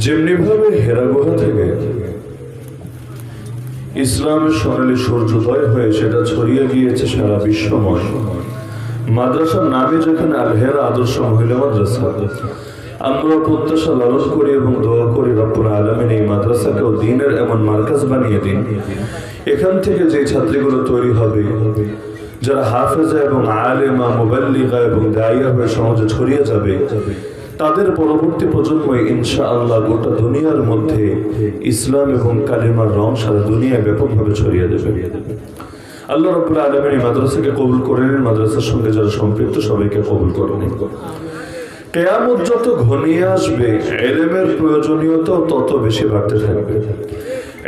যেমনিভাবে হেরা গুহা থেকে ইসলামের সোনালী সূর্যোদয় হয়ে সেটা ছড়িয়ে গিয়েছে সারা বিশ্বময়। মাদ্রাসার নামে যেখানে আল হেরা আদর্শ মহিলা মাদ্রাসা, আমরা প্রত্যাশা লালন করি এবং দোয়া করি রব্বুল আলামিন এই মাদ্রাসাকেও দ্বীনের এমন মার্কাজ বানিয়ে দিন, এখান থেকে যে ছাত্রীগুলো তৈরি হবে, যারা হাফেজা এবং আলেমা, মুবাল্লিগা এবং দাইয়া হয়ে সমাজে ছড়িয়ে যাবে, তাদের পরবর্তী প্রজন্মে ইনশাআল্লাহ গোটা দুনিয়ার মধ্যে ইসলাম এবং কালিমার রং সারা দুনিয়ায় ব্যাপকভাবে ছড়িয়ে দেবে। আল্লাহ রাব্বুল আলামিন এই মাদ্রাসাকে কবুল করে নিন, মাদ্রাসার সঙ্গে যারা সম্পৃক্ত সবাইকে কবুল করে নিন। কিয়ামত যত ঘনিয়ে আসবে, ইলমের প্রয়োজনীয়তা তত বেশি বাড়তে থাকবে।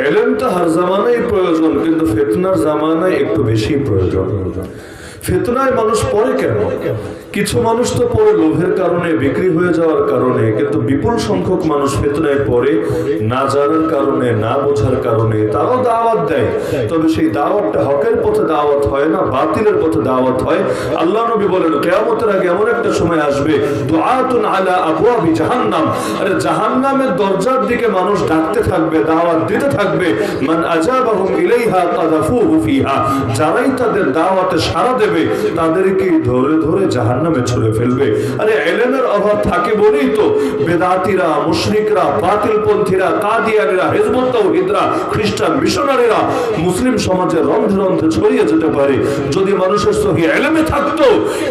ইলম তো হর জামানায় প্রয়োজন, কিন্তু ফিতনার জামানায় একটু বেশি প্রয়োজন। ফিতনায় মানুষ পড়ে কেন? কিছু মানুষ তো পড়ে লোভের কারণে, বিক্রি হয়ে যাওয়ার কারণে, কিন্তু বিপুল সংখ্যক মানুষ ফিতনায় পড়ে না জানার কারণে, না বোঝার কারণে। তারাও দাওয়াত দেয়, তবে সেই দাওয়াতটা হকের পথে দাওয়াত হয় না, বাতিলের পথে দাওয়াত হয়। আল্লাহ নবী বলেন কিয়ামতের আগে এমন একটা সময় আসবে, দুআতুন আলা আবওয়াবি জাহান্নাম, আরে জাহান্নামের দরজার দিকে মানুষ ডাকতে থাকবে, দাওয়াত দিতে থাকবে। মান আজাবাহুম ইলাইহা কাযাফুহু ফিহা, যারাই তাদের দাওয়াতে সাড়া দেবে তাদেরকে ধরে ধরে জাহান্নামে ছুঁড়ে ফেলবে। আরে ইলমের অভাব থাকে বলেই তো বেদাতীরা, মুশরিকরা, বাতিলপন্থীরা, কাদিয়ানীরা, হিজবুত তাওহীদরা, খ্রিস্টান মিশনারিরা মুসলিম সমাজে রন্ধে রন্ধে ছড়িয়ে যেতে পারে। যদি মানুষের সহি ইলমে থাকতো,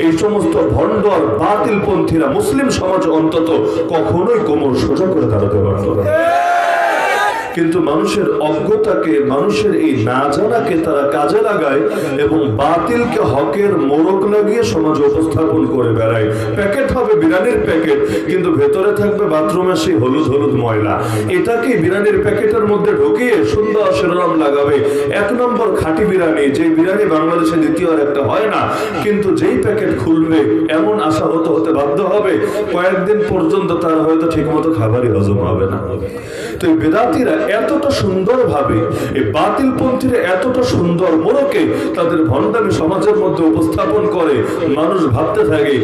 এই সমস্ত ভণ্ড আর বাতিলপন্থীরা মুসলিম সমাজ অন্তত কখনোই কোমর সোজা করে দাঁড়াতে পারত না। কিন্তু মানুষের অজ্ঞতাকে, মানুষের এই না জানাকে তারা কাজে লাগায় এবং বাতিলকে হকের মোড়ক লাগিয়ে সমাজে উপস্থাপন করে বেড়ায়। প্যাকেট হবে বিরিয়ানির প্যাকেট, কিন্তু ভেতরে থাকবে বাথরুমে সেই হলুদ হলুদ ময়লা। এটাকে বিরিয়ানির প্যাকেটের মধ্যে ঢুকিয়ে সুন্দর শিরোনাম লাগাবে, 1 নম্বর খাঁটি বিরিয়ানি, যে বিরিয়ানি বাংলাদেশে দ্বিতীয় আর একটা হয় না। কিন্তু যেই প্যাকেট খুলবে এমন আশা হতে বাধ্য হবে, কয়েকদিন পর্যন্ত তার হয়তো ঠিক মতো খাবারই হজম হবে না। তো এই বেদাতীরা এতটা সুন্দর ভাবে, এই বাতিলপন্থীরা এতটা সুন্দর মোড়কে তাদের ভণ্ডামি সমাজের মধ্যে উপস্থাপন করে, মানুষ ভাবতে থাকে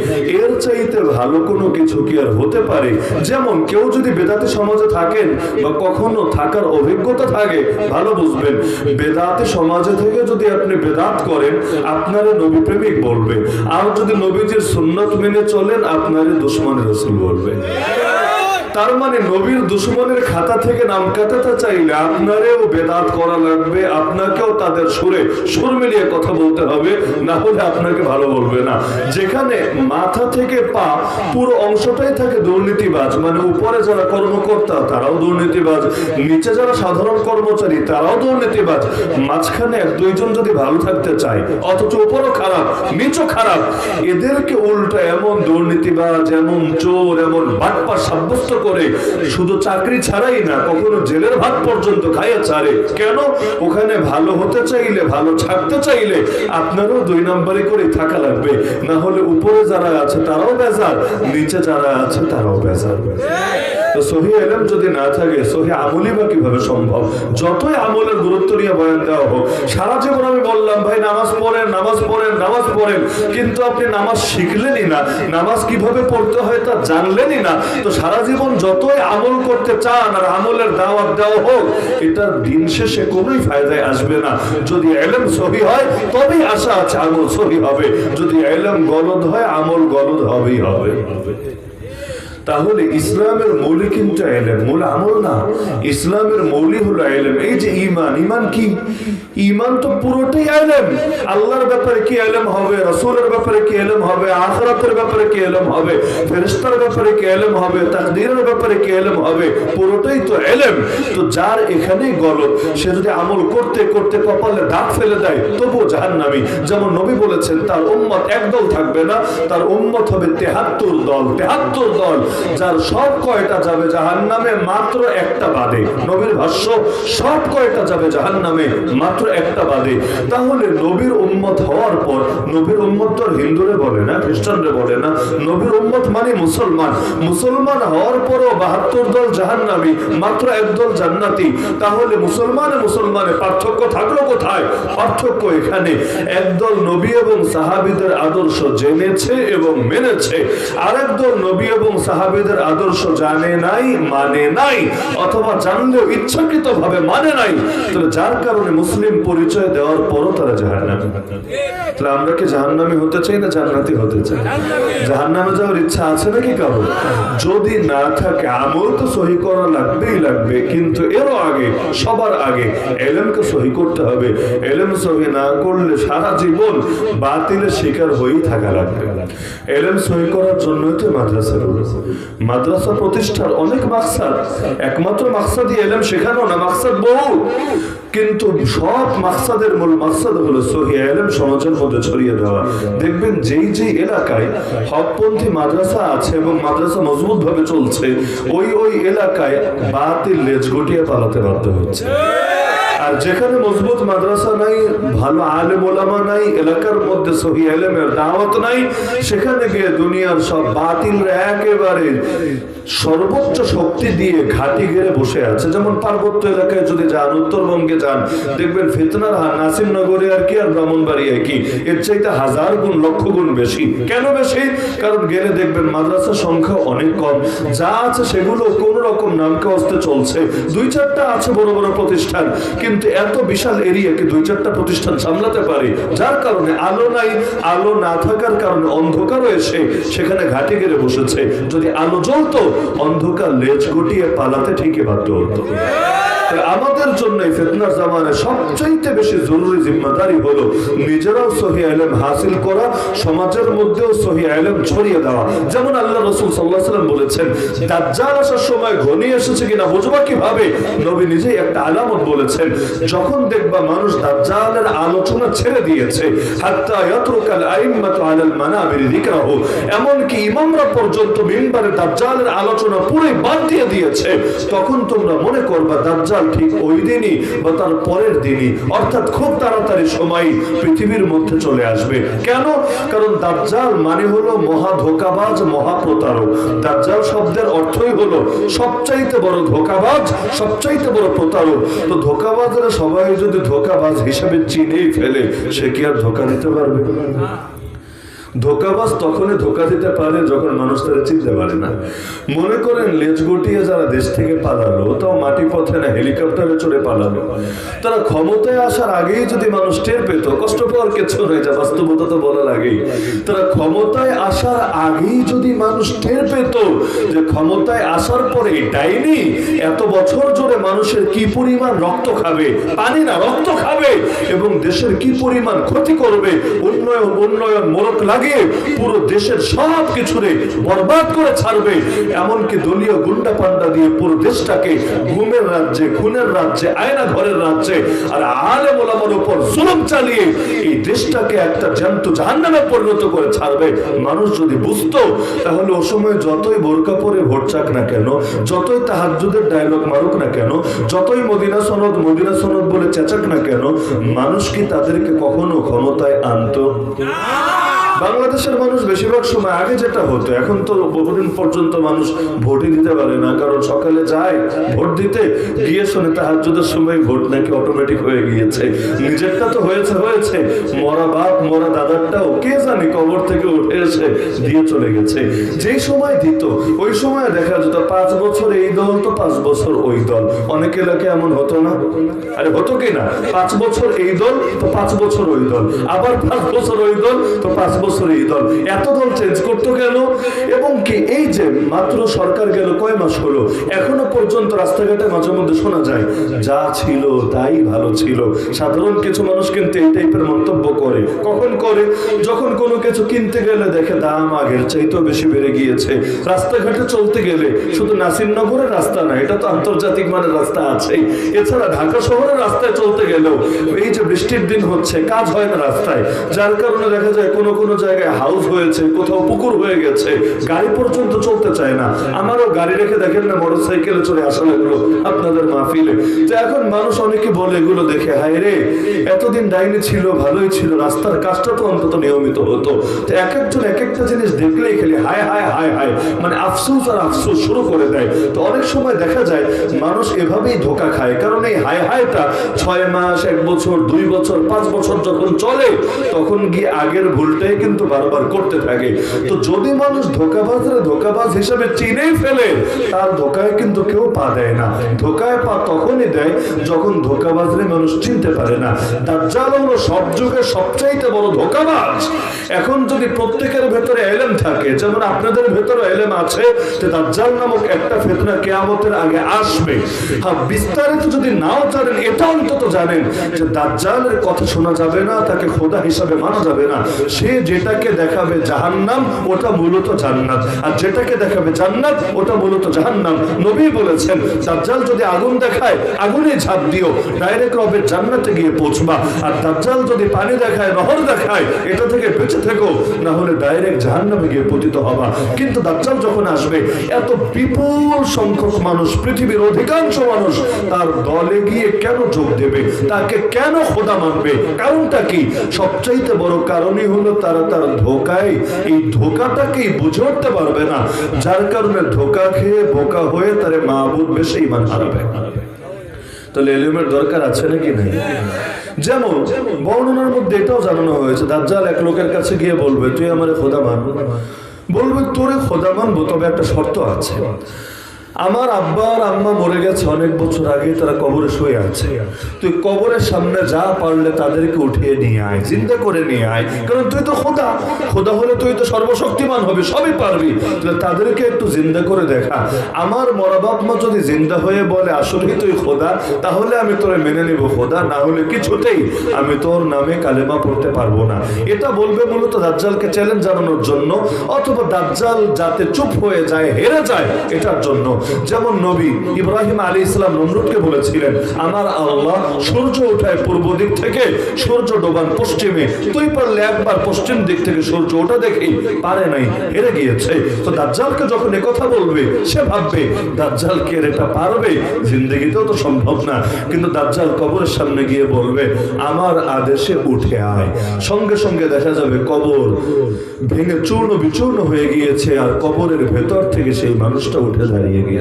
এর চাইতে ভালো কোনো কিছু কি আর হতে পারে। যেমন কেউ যদি বেদাতি সমাজে থাকেন বা কখনো থাকার অভিজ্ঞতা থাকে, ভালো বুঝবেন, বেদাতি সমাজে থেকে যদি আপনি বেদাত করেন, আপনারে নবী প্রেমিক বলবে, আর যদি নবীজির সুন্নাত মেনে চলেন, আপনারে দুশমন রাসূল বলবে। তার মানে নবীর দুশমনের খাতা থেকে নাম কাটাতে চাইলে আপনারেও বেদাত করা লাগবে, আপনাকেও তাদের সুর মিলিয়ে কথা বলতে হবে, না হলে আপনাকে ভালো বলবে না। যেখানে মাথা থেকে পা পুরো অংশটাই থাকে দুর্নীতিবাজ, মানে উপরে যারা কর্মকর্তা তারাও দুর্নীতিবাজ, নিচে যারা সাধারণ কর্মচারী তারাও দুর্নীতিবাজ, মাঝখানে 1-2 জন যদি ভালো থাকতে চায়, অথচ উপরও খারাপ নিচও খারাপ, এদেরকে উল্টা এমন দুর্নীতিবাজ, এমন চোর, এমন বাটপার সাব্যস্ত করে শুধু চাকরি ছাড়াই না, কখনো জেলের ভাত পর্যন্ত খাইয়ে ছাড়ে। কেন? ওখানে ভালো হতে চাইলে, ভালো ছাড়তে চাইলে আপনারও 2 নম্বরে করে থাকা লাগবে, না হলে উপরে যারা আছে তারাও বেজার, নিচে যারা আছে তারাও বেজার। তো সহি ইলম যদি না থাকে, সহি আমলই বা কিভাবে সম্ভব? যতই আমলের গুরুত্ব নিয়ে বয়ান দেওয়া হোক, সারা জীবন আমি বললাম ভাই নামাজ পড়েন, নামাজ পড়েন, নামাজ পড়েন, কিন্তু আপনি নামাজ শিখলেনই না, নামাজ কিভাবে পড়তে হয় তা জানলেনই না। তো সারা জীবন যতই আমল করতে চান আর আমলের দাওয়াত দেওয়া হোক, এটা দিন শেষে কোনোই ফায়দায় আসবে না। যদি ইলম সহি হয় তবেই আশা আছে আমল সহি হবে, যদি ইলম গলদ হয় আমল গলদ হবেই হবে। তাহলে ইসলামের মৌলিক কিন্তু ইলম, মূল আমল না। ইসলামের মৌলিক হলো ইলম। এই যে ঈমান, ঈমান কি? ঈমান তো পুরোটাই ইলম। আল্লাহর ব্যাপারে কি ইলম হবে, রাসূলের ব্যাপারে কি ইলম হবে, আখিরাতের ব্যাপারে কি ইলম হবে, ফেরেশতার ব্যাপারে কি ইলম হবে, তাকদীরের ব্যাপারে কি ইলম হবে, পুরোটাই তো ইলম। তো যার এখানেই গলদ, সে যদি আমল করতে করতে কপালে দাগ ফেলে দেয় তবুও জাহান্নামী। যেমন নবী বলেছেন তার উম্মত একদল থাকবে না, তার উম্মত হবে 73 দল। 73 দল, যার সব কয়টা যাবে জাহান্নামে মাত্র একটা বাদে। নবীর ভাষ্য, সব কয়টা যাবে জাহান্নামে মাত্র একটা বাদে। তাহলে নবীর উম্মত হওয়ার পর, নবীর উম্মত তো হিন্দুরে বলে না, খ্রিস্টানরে বলে না, নবীর উম্মত মানে মুসলমান। মুসলমান হওয়ার পরও 72 দল জাহান্নামী, মাত্র 1 দল জান্নাতি। তাহলে মুসলমানে মুসলমানে পার্থক্য থাকলো কোথায়? পার্থক্য এখানে, একদল নবী এবং সাহাবীদের আদর্শ জেনেছে এবং মেনেছে, আরেক দল নবী এবং সাহাবী সাহাবীদের আদর্শ জানে নাই, মানে নাই, অথবা জানলেও ইচ্ছাকৃত ভাবে মানে নাই, তাহলে যার কারণে মুসলিম পরিচয় দেওয়ার পরও তারা জাহান্নামী। তাহলে আমরা কি জাহান্নামী হতে চাই না জান্নাতি হতে চাই? জাহান্নামে যাওয়ার ইচ্ছা আছে নাকি কারো? যদি না থাকে আমল তো সহি করা লাগবেই লাগবে, কিন্তু এরও আগে, সবার আগে ইলমকে সহি করতে হবে। ইলম সহি না করলে সারা জীবন বাতিলের শিকার হয়েই থাকা লাগবে। ইলম সহি করার জন্যই তো মাদ্রাসা রয়েছে। মাদ্রাসা প্রতিষ্ঠার অনেক মাকসাদ, একমাত্র মাকসাদই ইলম শেখানো না, মাকসাদ বহু, কিন্তু সব মাকসাদের মূল মাকসাদ হলো সহিহ ইলম সমাজের মধ্যে ছড়িয়ে দেওয়া। দেখবেন যেই যেই এলাকায় হকপন্থী মাদ্রাসা আছে এবং মাদ্রাসা মজবুত ভাবে চলছে, ওই ওই এলাকায় বাতিল লেজ গুটিয়ে পালাতে বাধ্য হচ্ছে। আর যেখানে মজবুত মাদ্রাসা নাই, ভালো আলেম ওলামা নাই, এলাকার মধ্যে সহিহ ইলমের দাওয়াত নাই, সেখানে গিয়ে দুনিয়ার সব বাতিলরা একেবারে সর্বোচ্চ শক্তি দিয়ে ঘাটি ঘিরে বসে আছে। যেমন পার্বত্য এলাকায় যদি যান, উত্তরবঙ্গে যান, দেখবেন ফিতনার হার নাসিরনগরে আর কি আর ব্রাহ্মণবাড়িয়ায় কি, এর চাইতে 1000 গুণ লক্ষ গুণ বেশি। কেন বেশি? কারণ গেলে দেখবেন মাদ্রাসার সংখ্যা অনেক কম, যা আছে সেগুলো কোন রকম নামকে হস্তে চলছে। 2-4টা আছে বড় বড় প্রতিষ্ঠান, কিন্তু এত বিশাল এরিয়াকে 2-4টা প্রতিষ্ঠান সামলাতে পারে, যার কারণে আলো নাই, আলো না থাকার কারণে অন্ধকারও এসে সেখানে ঘাটি ঘিরে বসেছে। যদি আলো জ্বলতো, অন্ধকার লেজ গুটিয়ে পালাতে ঠিকই বাধ্য হতো। আমাদের জন্য ফিতনার জামানায় সবচাইতে বেশি জরুরি জিম্মাদারি হলো নিজেরাও সহিহ ইলম হাসিল করা, সমাজের মধ্যেও সহিহ ইলম ছড়িয়ে দেওয়া। যেমন আল্লাহ রাসূল সাল্লাল্লাহু আলাইহি ওয়াসাল্লাম বলেছেন, দাজ্জাল আসার সময় ঘনিয়ে এসেছে কিনা বুঝবা কিভাবে? নবী নিজেই একটা আলামত বলেছেন, যখন দেখবা মানুষ দাজ্জালের আলোচনা ছেড়ে দিয়েছে, হাত্তা ইয়াতরুকাল আইম্মাতু আলাল মানাবির যিকরাহু, এমন কি ইমামরা পর্যন্ত মিম্বারে দাজ্জালের আলোচনা পুরো বাদ দিয়ে দিয়েছে, তখন তোমরা মনে করবা দাজ্জাল ঠিক ওই দিনই বা তার পরের দিনই, অর্থাৎ খুব তাড়াতাড়ি সময় পৃথিবীর মধ্যে চলে আসবে। কেন? কারণ দাজ্জাল মানে হলো মহা ধোঁকাবাজ, মহা প্রতারক। দাজ্জাল শব্দের অর্থই হলো সবচাইতে বড় ধোঁকাবাজ, সবচাইতে বড় প্রতারক। তো ধোঁকাবাজরা সবাই যদি ধোঁকাবাজ হিসেবে চিনেই ফেলে, সে কি আর ধোঁকা দিতে পারবে? ধোঁকাবাজ তখনই ধোঁকা দিতে পারে যখন মানুষ তারা চিনতে পারে না। মনে করেন লেজ গুটিয়ে যারা দেশ থেকে পালালো, তাও মাটি পথে না হেলিকপ্টারে চড়ে পালালো, তারা ক্ষমতায় আসার আগেই যদি মানুষ টের পেত, কষ্ট পাওয়ার কিছু নয়, যা বাস্তবতা তো বলা লাগেই। তারা ক্ষমতায় আসার আগেই যদি মানুষ টের পেত যে ক্ষমতায় আসার পরে ডাইনি এত বছর জুড়ে মানুষের কি পরিমাণ রক্ত খাবে, পানি না রক্ত খাবে, এবং দেশের কি পরিমাণ ক্ষতি করবে, উন্নয়ন উন্নয়ন মোড়ক লাগে পুরো দেশের সব কিছুরে বরবাদ করে ছাড়বে, এমনকি দলীয় গুন্ডা পান্ডা দিয়ে পুরো দেশটাকে ঘুমের রাজ্যে, খুনের রাজ্যে, আয়না ঘরের রাজ্যে আর আলেম ওলামার উপর জুলুম চালিয়ে এই দেশটাকে একটা জ্যান্ত জাহান্নামে পরিণত করে ছাড়বে। মানুষ যদি বুঝতো, তাহলে ও সময় যতই বোরকা পরে ভোট চাক না কেন, যতই তাহাজ্জুদের ডায়লগ মারুক না কেন, যতই মদিনা সনদ মদিনা সনদ বলে চেঁচাক না কেন, মানুষ কি তাদেরকে কখনো ক্ষমতায় আনতো? বাংলাদেশের মানুষ বেশিরভাগ সময়, আগে যেটা হতো, এখন তো বহুদিন পর্যন্ত মানুষ ভোটই দিতে পারে না, কারণ সকালে যায় ভোট দিতে, গিয়ে শুনে তাহাজ্জুদের সময় ভোট নাকি অটোমেটিক হয়ে গিয়েছে। নিজেরটা তো হয়েছে হয়েছে, মরা বাপ মরা দাদারটাও কে জানে কবর থেকে উঠে এসে দিয়ে চলে গেছে। যেই সময় দিত ওই সময় দেখা যেত 5 বছর এই দল তো 5 বছর ওই দল। অনেক এলাকায় এমন হতো না? আরে হতো কিনা? 5 বছর এই দল তো 5 বছর ওই দল, আবার 5 বছর ওই দল তো 5 বছর এই দল, এত দল চেঞ্জ করতো কেন? এবং কি এই যে মাত্র সরকার গেল কয় মাস হলো, এখনো পর্যন্ত রাস্তাঘাটে মাঝে মধ্যে শোনা যায় যা ছিল তাই ভালো ছিল। সাধারণ কিছু মানুষ কিন্তু এই টাইপের মন্তব্য করে। কখন করে? যখন কোনো কিছু কিনতে গেলে দেখে দাম আগের চাইতেও বেশি বেড়ে গিয়েছে। রাস্তাঘাটে চলতে গেলে শুধু নাসিরনগরের রাস্তা না, এটা তো আন্তর্জাতিক মানের রাস্তা আছেই, এছাড়া ঢাকা শহরের রাস্তায় চলতে গেলেও এই যে বৃষ্টির দিন হচ্ছে, কাজ হয় না রাস্তায়, যার কারণে দেখা যায় কোনো কোনো জায়গায় হাউস হয়েছে, কোথাও পুকুর হয়ে গেছে, গাড়ি পর্যন্ত চলতে চায় না। আমারও গাড়ি রেখে দেখেন না মোটর সাইকেলে চলে আসা লাগলো আপনাদের মাহফিলে। তো এখন মানুষ অনেকে বলে এগুলো দেখে, হায় রে এতদিন ডাইনি ছিল, ভালোই ছিল, রাস্তার কাজটা তো অন্তত নিয়মিত হতো। তো এক একজন এক একটা জিনিস দেখলেই খেলে হায় হায় হায় হায়, মানে আফসোস আর আফসোস শুরু করে দেয়। তো অনেক সময় দেখা যায় মানুষ এভাবেই ধোকা খায়, কারণ এই হায় হায়টা 6 মাস, 1 বছর, 2 বছর, 5 বছর যখন চলে, তখন গিয়ে আগের ভুলটাই কিন্তু বারবার করতে থাকে। তো যদি মানুষ ধোঁকাবাজরা ধোঁকাবাজ হিসেবে চিনেই ফেলে, তার ধোঁকায় কিন্তু কেউ পা দেয় না। ধোঁকায় পা তখনই দেয় যখন ধোঁকাবাজরে মানুষ চিনতে পারে না। দাজ্জাল হলো সব যুগের সবচাইতে বড় ধোঁকাবাজ। এখন যদি প্রত্যেকের ভেতরে এলেম থাকে, যেমন আপনাদের ভেতরে এলেম আছে যে দাজ্জাল নামক একটা ফিতনা কিয়ামতের আগে আসবে, হ্যাঁ বিস্তারিত যদি নাও জানেন, এটা অন্তত জানেন যে দাজ্জালের কথা শোনা যাবে না, তাকে খোদা হিসাবে মানা যাবে না। সে যেটাকে দেখাবে জাহান্নাম, ওটা মূলত জান্নাত, আর যেটাকে দেখাবে জান্নাত, ওটা মূলত জাহান্নাম। নবী বলেছেন দাজ্জাল যদি আগুন দেখায়, আগুনে ঝাঁপ দিও, ডাইরেক্ট রবের জান্নাতে গিয়ে পৌঁছবা। আর দাজ্জাল যদি পানি দেখায়, নহর দেখায়, এটা থেকে বেঁচে থেকো, না হলে ডাইরেক্ট জাহান্নামে গিয়ে পতিত হবা। কিন্তু দাজ্জাল যখন আসবে, এত বিপুল সংখ্যক মানুষ, পৃথিবীর অধিকাংশ মানুষ তার দলে গিয়ে কেন যোগ দেবে, তাকে কেন খোদা মানবে? কারণটা কি? সবচাইতে বড় কারণই হলো তারা তার ধোঁকায় এই ধোঁকাটাকেই বুঝে উঠতে পারবে না, যার কারণে ধোঁকা খেয়ে বোকা হয়ে তারে মাবুদ বেশি ঈমান হারাবে। তাহলে ইলমের দরকার আছে নাকি নাই? যেমন বর্ণনার মধ্যে এটাও জানানো হয়েছে, দাজ্জাল এক লোকের কাছে গিয়ে বলবে তুই আমারে খোদা মান। বলবে তোরে খোদা মানবো, তবে একটা শর্ত আছে। আমার আব্বা আর আম্মা মরে গেছে অনেক বছর আগে, তারা কবরে শুয়ে আছে। তুই কবরের সামনে যা পারলে তাদেরকে উঠিয়ে নিয়ে আয়, চিন্তা করে নিয়ে আয়, কারণ তুই তো খোদা। খোদা হলে তুই তো সর্বশক্তিমান হবে, সবই পারবি। তাদেরকে একটু জিন্দা করে দেখা। আমার মরা বাপ মা যদি জিন্দা হয়ে বলে আসলেই তুই খোদা, তাহলে আমি তোরে মেনে নিব খোদা, না হলে কিছুতেই আমি তোর নামে কালেমা পড়তে পারবো না। এটা বলবে মূলত দাজ্জালকে চ্যালেঞ্জ জানানোর জন্য, অথবা দাজ্জাল যাতে চুপ হয়ে যায়, হেরে যায়, এটার জন্য। যেমন নবী ইব্রাহিম আলাইহিস সালাম নমরুদকে বলেছিলেন আমার আল্লাহ সূর্য ওঠায় পূর্ব দিক থেকে, সূর্য ডোবান পশ্চিমে, তুই পারলে একবার পশ্চিম দিক থেকে সূর্য ওঠা দেখি, পারে নাই, হেরে গিয়েছে। তো দাজ্জালকে যখন একথা বলবে, সে ভাববে দাজ্জাল কে এটা পারবে, জিন্দেগিতেও তো সম্ভব না। কিন্তু দাজ্জাল কবরের সামনে গিয়ে বলবে আমার আদেশে উঠে আয়, সঙ্গে সঙ্গে দেখা যাবে কবর ভেঙে চূর্ণ বিচূর্ণ হয়ে গিয়েছে, আর কবরের ভেতর থেকে সেই মানুষটা উঠে দাঁড়িয়ে গিয়েছে।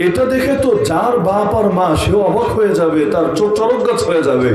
এটা দেখে তো যার বাপ আর মা সেও অবাক হয়ে যাবে, তার চোখ চরক গাছ হয়ে যাবে।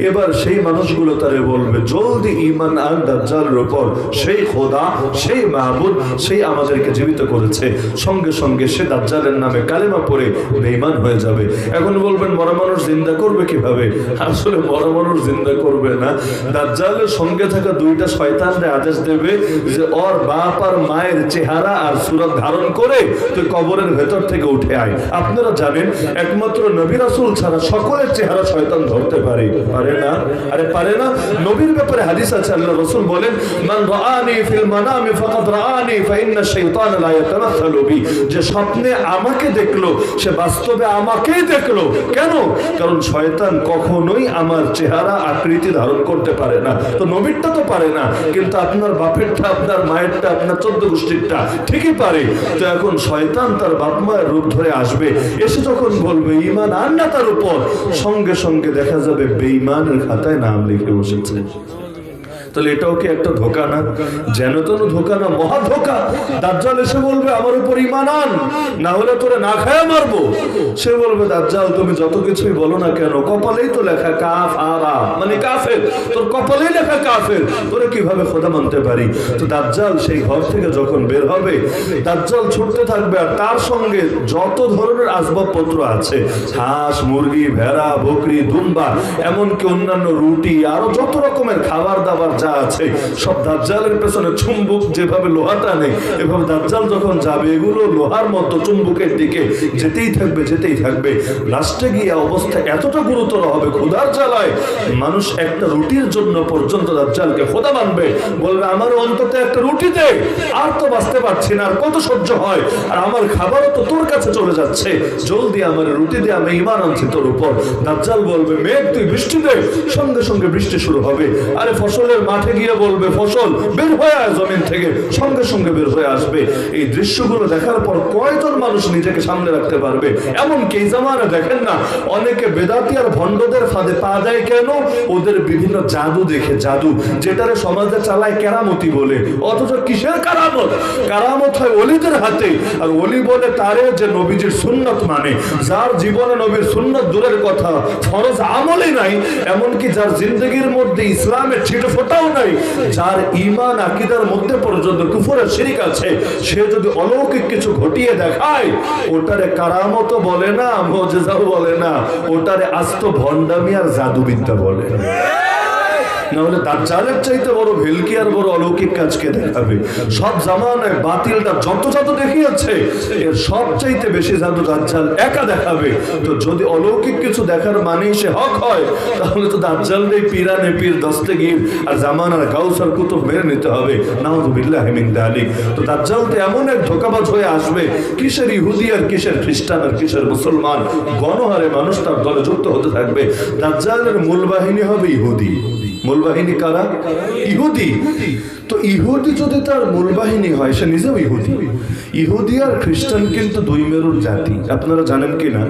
এবার সেই মানুষগুলো তারে বলবে জলদি ঈমান আন দাজ্জালের উপর, সেই খোদা, সেই মাহবুদ, সেই আমাদেরকে জীবিত করেছে। সঙ্গে সঙ্গে সে দাজ্জালের নামে কালেমা পড়ে বেঈমান হয়ে যাবে। এখন বলবেন মরা মানুষ জিন্দা করবে কিভাবে? আসলে মরা মানুষ জিন্দা করবে না, দাজ্জালের সঙ্গে থাকা দুইটা শয়তানরে আদেশ দেবে যে ওর বাপ আর মায়ের চেহারা আর সূরত ধারণ করে তুই কবরের ভেতর থেকে উঠে আয়। আপনারা জানেন একমাত্র নবী রাসূল ছাড়া সকলের চেহারা শয়তান ধরতে পারে, পারে না? আরে পারে না? নবীর ব্যাপারে হাদিস আছে, আল্লাহ রাসূল বলেন মান রাআনি ফিল মানামি ফাকাদ রাআনি ফাইন্না শাইতান লা ইয়াতামাসসালু বি, যে স্বপ্নে আমাকে দেখলো সে বাস্তবে আমাকেই দেখলো। কেন? কারণ শয়তান কখনোই আমার চেহারা আকৃতি ধারণ করতে পারে না। তো নবীরটা তো পারে না, কিন্তু আপনার বাপেরটা, আপনার মায়েরটা, আপনার 14 গোষ্ঠীরটা ঠিকই পারে। তো এখন শয়তান তার বাপ মায়ের রূপ ধরে আসবে, এসে যখন বলবে ঈমান আন না তার উপর, সঙ্গে সঙ্গে দেখা যাবে বেঈমানের খাতায় নাম লিখে বসেছে। তাহলে এটাও কি একটা ধোঁকা না? যেন তেন ধোঁকা না, মহা ধোঁকা। দাজ্জাল এসে বলবে আমার উপর ঈমান আন, না হলে তোরে না খায়া মারবো। সে বলবে দাজ্জাল তুমি যত কিছুই বলো না কেন, কপালেই তো লেখা কাফারা, মানে কাফের, তোর কপালেই লেখা কাফের, তোরে কিভাবে খোদা মানতে পারি? তো দাজ্জাল সেই ঘর থেকে যখন বের হবে, দাজ্জাল ছুটতে থাকবে, আর তার সঙ্গে যত ধরনের আসবাবপত্র আছে, হাঁস, মুরগি, ভেড়া, বকরি, দুম্বা, এমনকি অন্যান্য রুটি, আরো যত রকমের খাবার দাবার যা আছে, সব দাজ্জালের পেছনে চুম্বক যেভাবে লোহা টানে, এভাবে দাজ্জাল যখন যাবে এগুলো লোহার মতো চুম্বকের দিকে যেতেই থাকবে, যেতেই থাকবে। লাস্টে গিয়ে অবস্থা এতটা গুরুতর হবে, ক্ষুধার জ্বালায় মানুষ একটা রুটির জন্য পর্যন্ত দাজ্জালকে খোদা মানবে, বলবে আমার অন্তত একটা রুটি দে, আর তো বাঁচতে পারছি না, আর কত সহ্য হয়, আর আমার খাবারও তো তোর কাছে চলে যাচ্ছে, জলদি আমার রুটি দে, আমি ঈমান আনছি তোর উপর। দাজ্জাল বলবে মেঘ তুই বৃষ্টি দে, সঙ্গে সঙ্গে বৃষ্টি শুরু হবে। আরে ফসলের মাঠে গিয়ে বলবে ফসল বের হয়ে আয় জমিন থেকে, সঙ্গে সঙ্গে বের হয়ে আসবে। এই দৃশ্যগুলো দেখার পর কয়জন মানুষ মানুষ নিজেকে সামনে রাখতে পারবে। এমনকি এই জামানা দেখেন না, অনেকে বেদাতি আর ভণ্ডদের ফাঁদে পা দেয় কেন? ওদের বিভিন্ন জাদু দেখে, জাদু যেটারে সমাজে চালায় কেরামতি বলে। অথচ কিসের কারামত? কারামত হয় ওলিদের হাতে। আর ওলি বলে তারে যে নবীজির সুন্নত মানে, যার জীবনে নবীর সুন্নত দূরের কথা ফরজ আমলই নাই, এমনকি যার জিন্দগির মধ্যে ইসলামের ছিটে ফোটাও নাই, যার ঈমান আকীদার মধ্যে পর্যন্ত কুফরের শিরক আছে, সে যদি অলৌকিক কিছু ঘটিয়ে দেখায়, ওটারে কারামত বলে না, মুজিজাও বলে না, ওটারে আস্ত ভণ্ডামি আর জাদুবিদ্যা বলে। নাহলে দাজ্জালের চাইতে বড় ভেলকি আর বড় অলৌকিক কাজকে দেখাবে? সব জামানায় বাতিলটা যত জাদু দেখিয়েছে, এর সব চাইতে বেশি জাদু দাজ্জাল একা দেখাবে। তো যদি অলৌকিক কিছু দেখার মানে সে হক হয়, তাহলে তো দাজ্জাল নেই পিরানে পীর দস্তগীর আর জামানার গাউসার কুতুব মেনে নিতে হবে। নাউযুবিল্লাহি মিন যালিক। তো দাজ্জাল তো এমন এক ধোঁকাবাজ হয়ে আসবে, কিসের ইহুদি আর কিসের খ্রিস্টান আর কিসের মুসলমান, গণহারে মানুষ তার দলে যুক্ত হতে থাকবে। দাজ্জালের মূল বাহিনী হবে ইহুদি। মূল বাহিনী কারা? ইহুদি। তো ইহুদি যদি তার মূল বাহিনী হয়, সে নিজেও ইহুদি। ইহুদি আর খ্রিস্টান কিন্তু দুই মেরুর জাতি। আপনারা জানেন কিনা?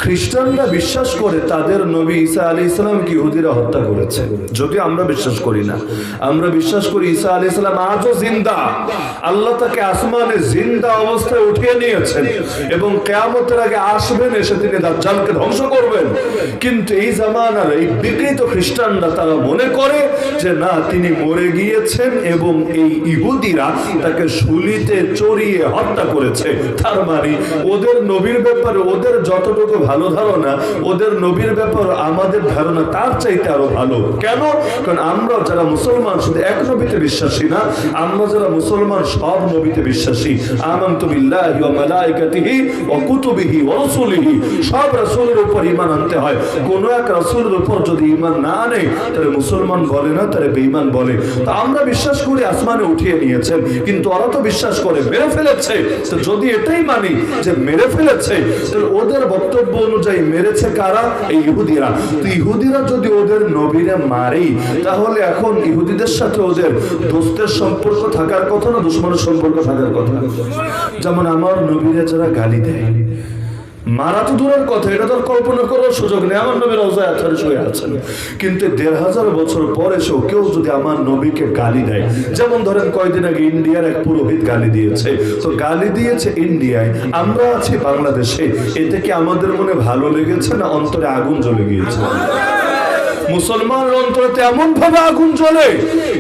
খ্রিস্টানরা বিশ্বাস করে তাদের নবী ঈসা আলাইহিস সালামকে ইহুদিরা হত্যা করেছে, যদি আমরা বিশ্বাস করি না। আমরা বিশ্বাস করি ঈসা আলাইহিস সালাম আজও জিন্দা। আল্লাহ তাকে আসমানে জিন্দা অবস্থায় উঠিয়ে নিয়েছেন এবং কিয়ামতের আগে আসবেন, এসে তিনি দাজ্জালকে ধ্বংস করবেন। কিন্তু এই জামানার এই বিকৃত খ্রিস্টানরা তারা মনে করে যে না, তিনি মরে গিয়েছেন এবং এই ইহুদিরা তাকে শুলিতে চড়িয়ে হত্যা করেছে। তার মানে ওদের নবীর ব্যাপারে ওদের যতটুকু ভালো ধারণা, ওদের নবীর ব্যাপার আমাদের ধারণা তার চাইতে আরো ভালো। কেন? কারণ আমরা যারা মুসলমান শুধু এক নবীতে বিশ্বাসী না, আমরা যারা মুসলমান সব নবীতে বিশ্বাসী। আমানতু বিল্লাহি ওয়া মালাইকাতিহি ওয়া কুতুবিহি ওয়া রাসূলিহি। সব রাসূলের উপর ঈমান আনতে হয়। কোন এক রাসূলের উপর যদি ঈমান না আনে, তাহলে মুসলমান বলে না, তাহলে বেঈমান বলে। তো আমরা বিশ্বাস করি আসমানে উঠিয়ে নিয়েছেন, কিন্তু ওরা তো বিশ্বাস করে মেরে ফেলেছে। তো যদি এটাই মানি যে মেরে ফেলেছে, তাহলে ওদের বক্তব্য অনুযায়ী মেরেছে কারা? এই ইহুদিরা। তো ইহুদিরা যদি ওদের নবীরে মারে, তাহলে এখন ইহুদিদের সাথে ওদের দোস্তের সম্পর্ক থাকার কথা না দুশমনের সম্পর্ক থাকার কথা? যেমন আমার নবীরে যারা গালি দেয়, মারা তো দূরের কথা, এটা তো কল্পনা করার সুযোগ নেই। আমার নবীর রওজায় আছাড় শুয়ে আছেন, কিন্তু ১৫০০ বছর পরে এসেও কেউ যদি আমার নবীকে গালি দেয়, যেমন ধরেন কয়েকদিন আগে ইন্ডিয়ার এক পুরোহিত গালি দিয়েছে, তো গালি দিয়েছে ইন্ডিয়ায়, আমরা আছি বাংলাদেশে, এতে কি আমাদের মনে ভালো লেগেছে না অন্তরে আগুন জ্বলে গিয়েছে? মুসলমানের অন্তরে এমন ভাবে আগুন জ্বলে,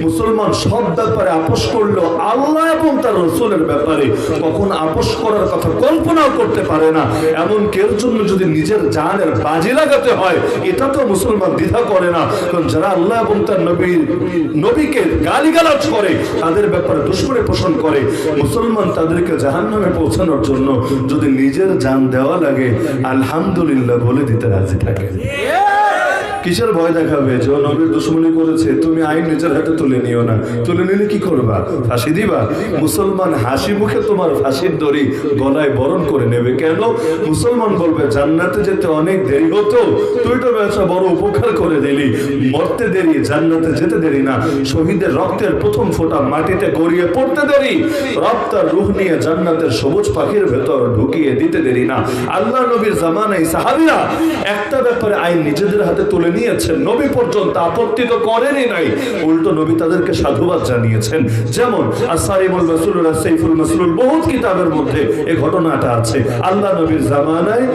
মুসলমান সব ব্যাপারে আপোষ করলো, আল্লাহ এবং তার রাসূলের ব্যাপারে কখন আপোষ করার কথা কল্পনাও করতে পারে না। এমন কেউ জন্য যদি নিজের জানের বাজি লাগাতে হয়, এটা তো মুসলমান দ্বিধা করে না। কারণ যারা আল্লাহ এবং তার নবীকে গালিগালাজ করে, তাদের ব্যাপারে দুশমনি পোষণ করে, মুসলমান তাদেরকে জাহান্নামে পৌঁছানোর জন্য যদি নিজের জান দেওয়া লাগে, আলহামদুলিল্লাহ বলে দিতে রাজি থাকে। কিসের ভয় দেখাবে যে ও নবীর দুশমনি করেছে? তুমি আইন নিজের হাতে তুলে নিও না। তুলে নিলে কি করবা? ফাঁসি দিবা? মুসলমান হাসি মুখে তোমার ফাঁসির দড়ি গলায় বরণ করে নেবে। কেন? মুসলমান বলবে জান্নাতে যেতে অনেক দেরি হতো, তুই তো ব্যবসা বড় উপকার করে দিলি। মরতে দেরি, জান্নাতে যেতে দেরি না। শহীদের রক্তের প্রথম ফোঁটা মাটিতে গড়িয়ে পড়তে দেরি, রক্তার রূহ নিয়ে জান্নাতের সবুজ পাখির ভেতর ঢুকিয়ে দিতে দেরি না। আল্লাহ নবীর জামানায় সাহাবীরা একটা ব্যাপারে আইন নিজেদের হাতে তুলে নিয়েছেন, নবী পর্যন্ত আপত্তি তো করেনই নাই, উল্টো নবী তাদেরকে সাধুবাদ জানিয়েছেন। যেমন আসারিমুল মাসলুল সাইফুল মাসলুল, বহুত কিতাবের মধ্যে এই ঘটনাটা আছে। আল্লাহ নবীর জামানায়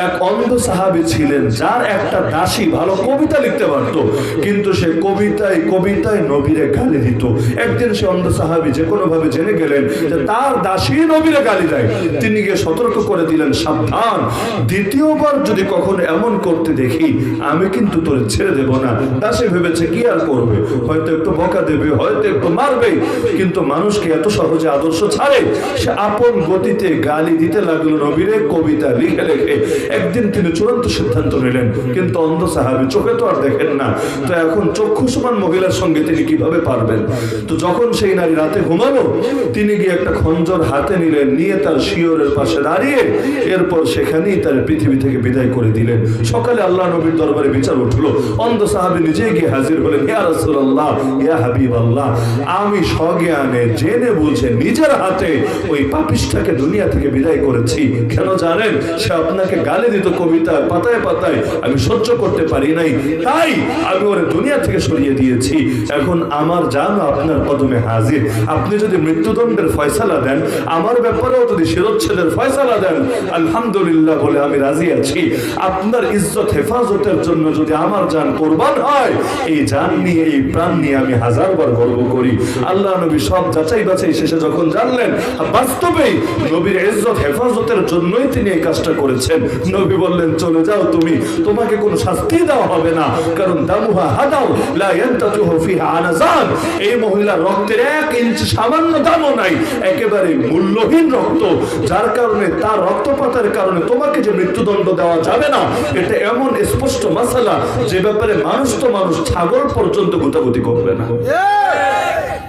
এক অন্ধ সাহাবী ছিলেন, যার একটা দাসী ভালো কবিতা লিখতে পারত, কিন্তু সে কবিতায় নবীরে গালি দিত। একদিন সে অন্ধ সাহাবী যে কোনো ভাবে জেনে গেলেন যে তার দাসী নবীরে গালি দেয়। তিনি গিয়ে সতর্ক করে দিলেন, সাবধান, দ্বিতীয়বার যদি কখনো এমন করতে দেখি, আমি কিন্তু তোরে ছেড়ে দেব না। দাসী ভেবেছে কি আর করবে, হয়তো একটু বকা দেবে, হয়তো একটু মারবে, কিন্তু মানুষকে এত সহজে আদর্শ ছাড়ে? সে আপন গতিতে গালি দিতে লাগলো নবীরে, কবিতা লিখে লিখে। একদিন তিনি চূড়ান্ত সিদ্ধান্ত নিলেন, কিন্তু অন্ধ সাহাবী চোখে তো আর দেখেন না, তো এখন চক্ষুষ্মান মহিলার সঙ্গে তিনি কিভাবে পারবেন? তো যখন সেই নারী রাতে ঘুমালো, তিনি গিয়ে একটা খঞ্জর হাতে নিলেন, নিয়ে তার শিয়রের পাশে দাঁড়িয়ে এরপর সেখানেই তার পৃথিবী থেকে বিদায় করে দিলেন। সকালে আল্লাহ নবীর দরবারে বিচার উঠলো। অন্ধ সাহাবী নিজে গিয়ে হাজির হলেন, ইয়া রাসূলুল্লাহ, ইয়া হাবিবাল্লাহ, আমি সজ্ঞানে জেনে বুঝে নিজের হাতে ওই পাপিষ্ঠটাকে দুনিয়া থেকে বিদায় করেছি। কেন জানেন? সে আপনাকে গালি দিত কবিতা পাতায় পাতায়, আমি সহ্য করতে পারি নাই, তাই আমি ওরে দুনিয়া থেকে সরিয়ে দিয়েছি। এখন আমার জান আপনার কদমে হাজির। আপনি যদি মৃত্যুদণ্ডের ফয়সালা দেন, আমার ব্যাপারেও যদি শিরচ্ছেদের ফয়সালা দেন, আলহামদুলিল্লাহ বলে আমি রাজি আছি। আপনার ইজ্জত হেফাজতের জন্য যদি আমার জান কোরবান হয়, এই জান নিয়ে, এই প্রাণ নিয়ে আমি হাজারবার গর্ব করি। আল্লাহ নবী সব যাচাই বাছাই শেষে যখন জানলেন বাস্তবেই নবীর ইজ্জত হেফাজতের জন্যই তিনি এই কাজটা করেছেন, নবী বললেন, চলে যাও তুমি, তোমাকে কোনো শাস্তি দেওয়া হবে না, কারণ দামুহা হাদাও লা ইয়ানতাতুহু ফিহা আনাজান। এই মহিলার রক্তের 1 ইঞ্চি সামান্য দামও নাই, একেবারে মূল্যহীন রক্ত, যার কারণে তার রক্তপাতের কারণে তোমাকে যে মৃত্যুদণ্ড দেওয়া যাবে না, এটা এমন স্পষ্ট মাসালা যে ব্যাপারে মানুষ তো মানুষ, ছাগল পর্যন্ত গুতাগুতি করবে না।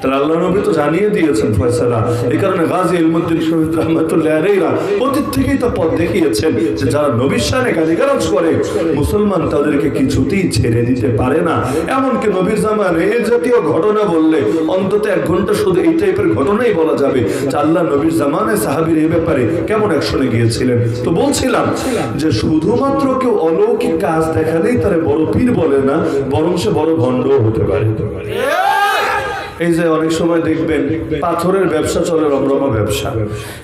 তাহলে আল্লাহ নবী তো জানিয়ে দিয়েছেন ফয়সালা। এই কারণে গাজী ইলমুদ্দিন শহীদ রাহমাতুল্লাহ আলাইহি অতীত থেকেই তো পথ দেখিয়েছেন যে যারা নবীর শানে গালিগালাজ করে, মুসলমান তাদেরকে কিছুতেই ছেড়ে দিতে পারে না। এমনকি নবীর জামানে এই জাতীয় ঘটনা বললে অন্তত 1 ঘন্টা শুধু এই টাইপের ঘটনাই বলা যাবে যে আল্লাহ নবীর জামানে সাহাবীর এই ব্যাপারে কেমন অ্যাকশনে গিয়েছিলেন। তো বলছিলাম যে শুধুমাত্র কেউ অলৌকিক কাজ দেখালেই তারে বড় পীর বলে না, বরং সে বড় ভণ্ডও হতে পারে। এই যে অনেক সময় দেখবেন পাথরের ব্যবসা চলে, রমরমা ব্যবসা।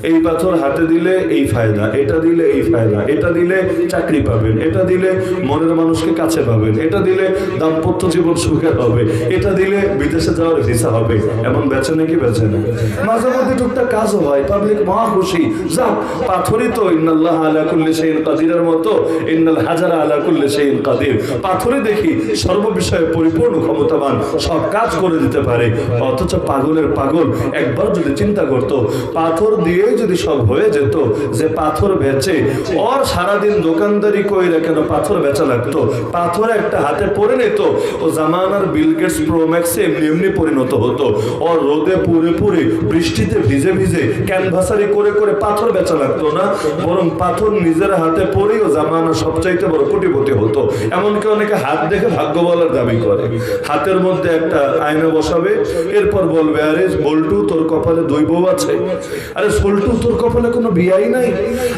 এই পাথর হাতে দিলে এই ফায়দা, এটা দিলে এই ফায়দা, এটা দিলে চাকরি পাবেন, এটা দিলে মনের মানুষকে কাছে পাবেন, এটা দিলে দাম্পত্য জীবন সুখের হবে, এটা দিলে বিদেশে যাওয়ার ভিসা হবে। এমন বেচে নাকি বেচে না? মাঝে মধ্যে টুকটাক কাজও হয়, পাবলিক মহা খুশি। যাক, পাথরই তো ইন্নাল্লাহ আলা কুল্লি শাইইন কাদিরের মতো ইন্নাল হাজারা আলা কুল্লি শাইইন কাদির। পাথরে দেখি সর্ববিষয়ে পরিপূর্ণ ক্ষমতাবান, সব কাজ করে দিতে পারে। অথচ পাগলের পাগল একবার যদি চিন্তা করত, পাথর দিয়ে যদি সব হয়ে যেত, যে পাথর বেচে ওর সারাদিন দোকানদারি কইরা কেন পাথর বেচা লাগতো, পাথর একটা হাতে পড়ে নিত, ও জামানার বিল গেটস প্রো ম্যাক্সে এমনি এমনি পরিণত হতো। ওর রোদে পুড়ে পুড়ে, বৃষ্টিতে ভিজে ভিজে, ক্যানভাসারি করে করে পাথর বেচা লাগতো না, বরং পাথর নিজের হাতে পড়েই ও জামানার সবচাইতে বড় কোটিপতি হতো। এমনকি অনেকে হাত দেখে ভাগ্য বলার দাবি করে। হাতের মধ্যে একটা আয়না বসাবে, এরপর বলবে, আরে বল্টু তোর কপালে 2 বউ আছে, আরে সল্টু তোর কপালে কোনো বিয়াই নাই।